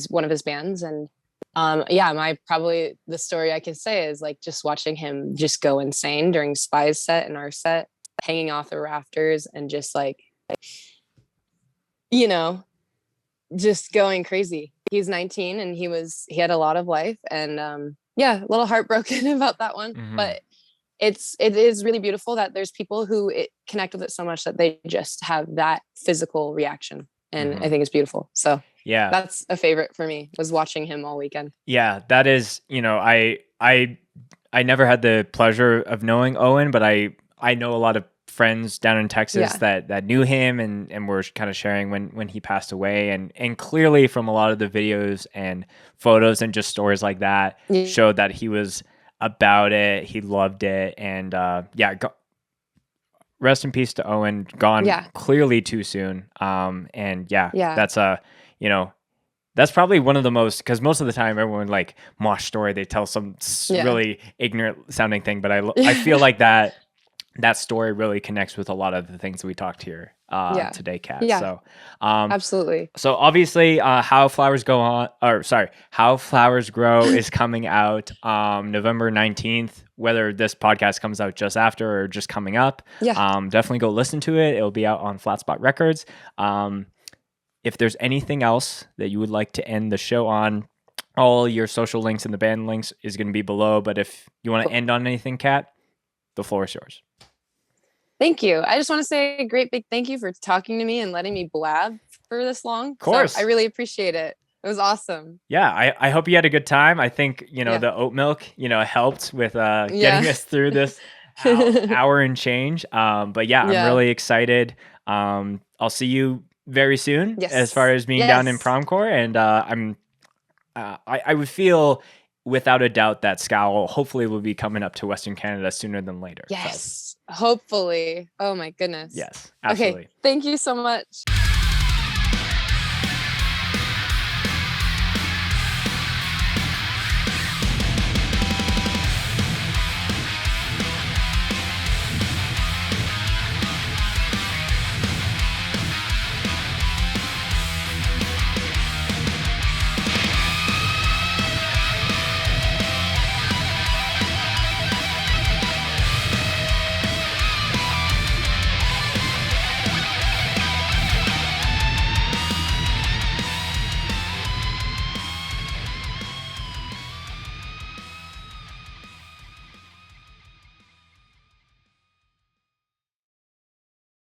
Speaker 1: one of his bands. And the story I can say is like just watching him just go insane during Spy's set and our set, hanging off the rafters and just like just going crazy. He's 19 and he had a lot of life, and a little heartbroken about that one. But it is really beautiful that there's people who connect with it so much that they just have that physical reaction, and I think it's beautiful. So that's a favorite for me, was watching him all weekend. That
Speaker 2: is, I never had the pleasure of knowing Owen, but I know a lot of friends down in Texas that knew him and were kind of sharing when he passed away, and clearly from a lot of the videos and photos and just stories like that showed that he was about it, he loved it, and rest in peace to Owen, gone clearly too soon. That's that's probably one of the most, because most of the time everyone like mosh story, they tell some really ignorant sounding thing, but I feel like that story really connects with a lot of the things we talked here today, Kat. So
Speaker 1: absolutely.
Speaker 2: So obviously How Flowers Grow is coming out November 19th, whether this podcast comes out just after or just coming up. Definitely go listen to it. It'll be out on Flat Spot Records. If there's anything else that you would like to end the show on, all your social links and the band links is going to be below. But if you want to end on anything, Kat, the floor is yours.
Speaker 1: Thank you. I just want to say a great big thank you for talking to me and letting me blab for this long.
Speaker 2: Of course.
Speaker 1: So I really appreciate it. It was awesome.
Speaker 2: Yeah, I hope you had a good time. I think, the oat milk, helped with getting us through this hour and change. I'm really excited. I'll see you very soon.
Speaker 1: Yes.
Speaker 2: As far as being down in prom corps, and I would feel without a doubt that SCOWL hopefully will be coming up to Western Canada sooner than later.
Speaker 1: Yes, so. Hopefully. Oh my goodness.
Speaker 2: Yes, absolutely.
Speaker 1: Okay, thank you so much.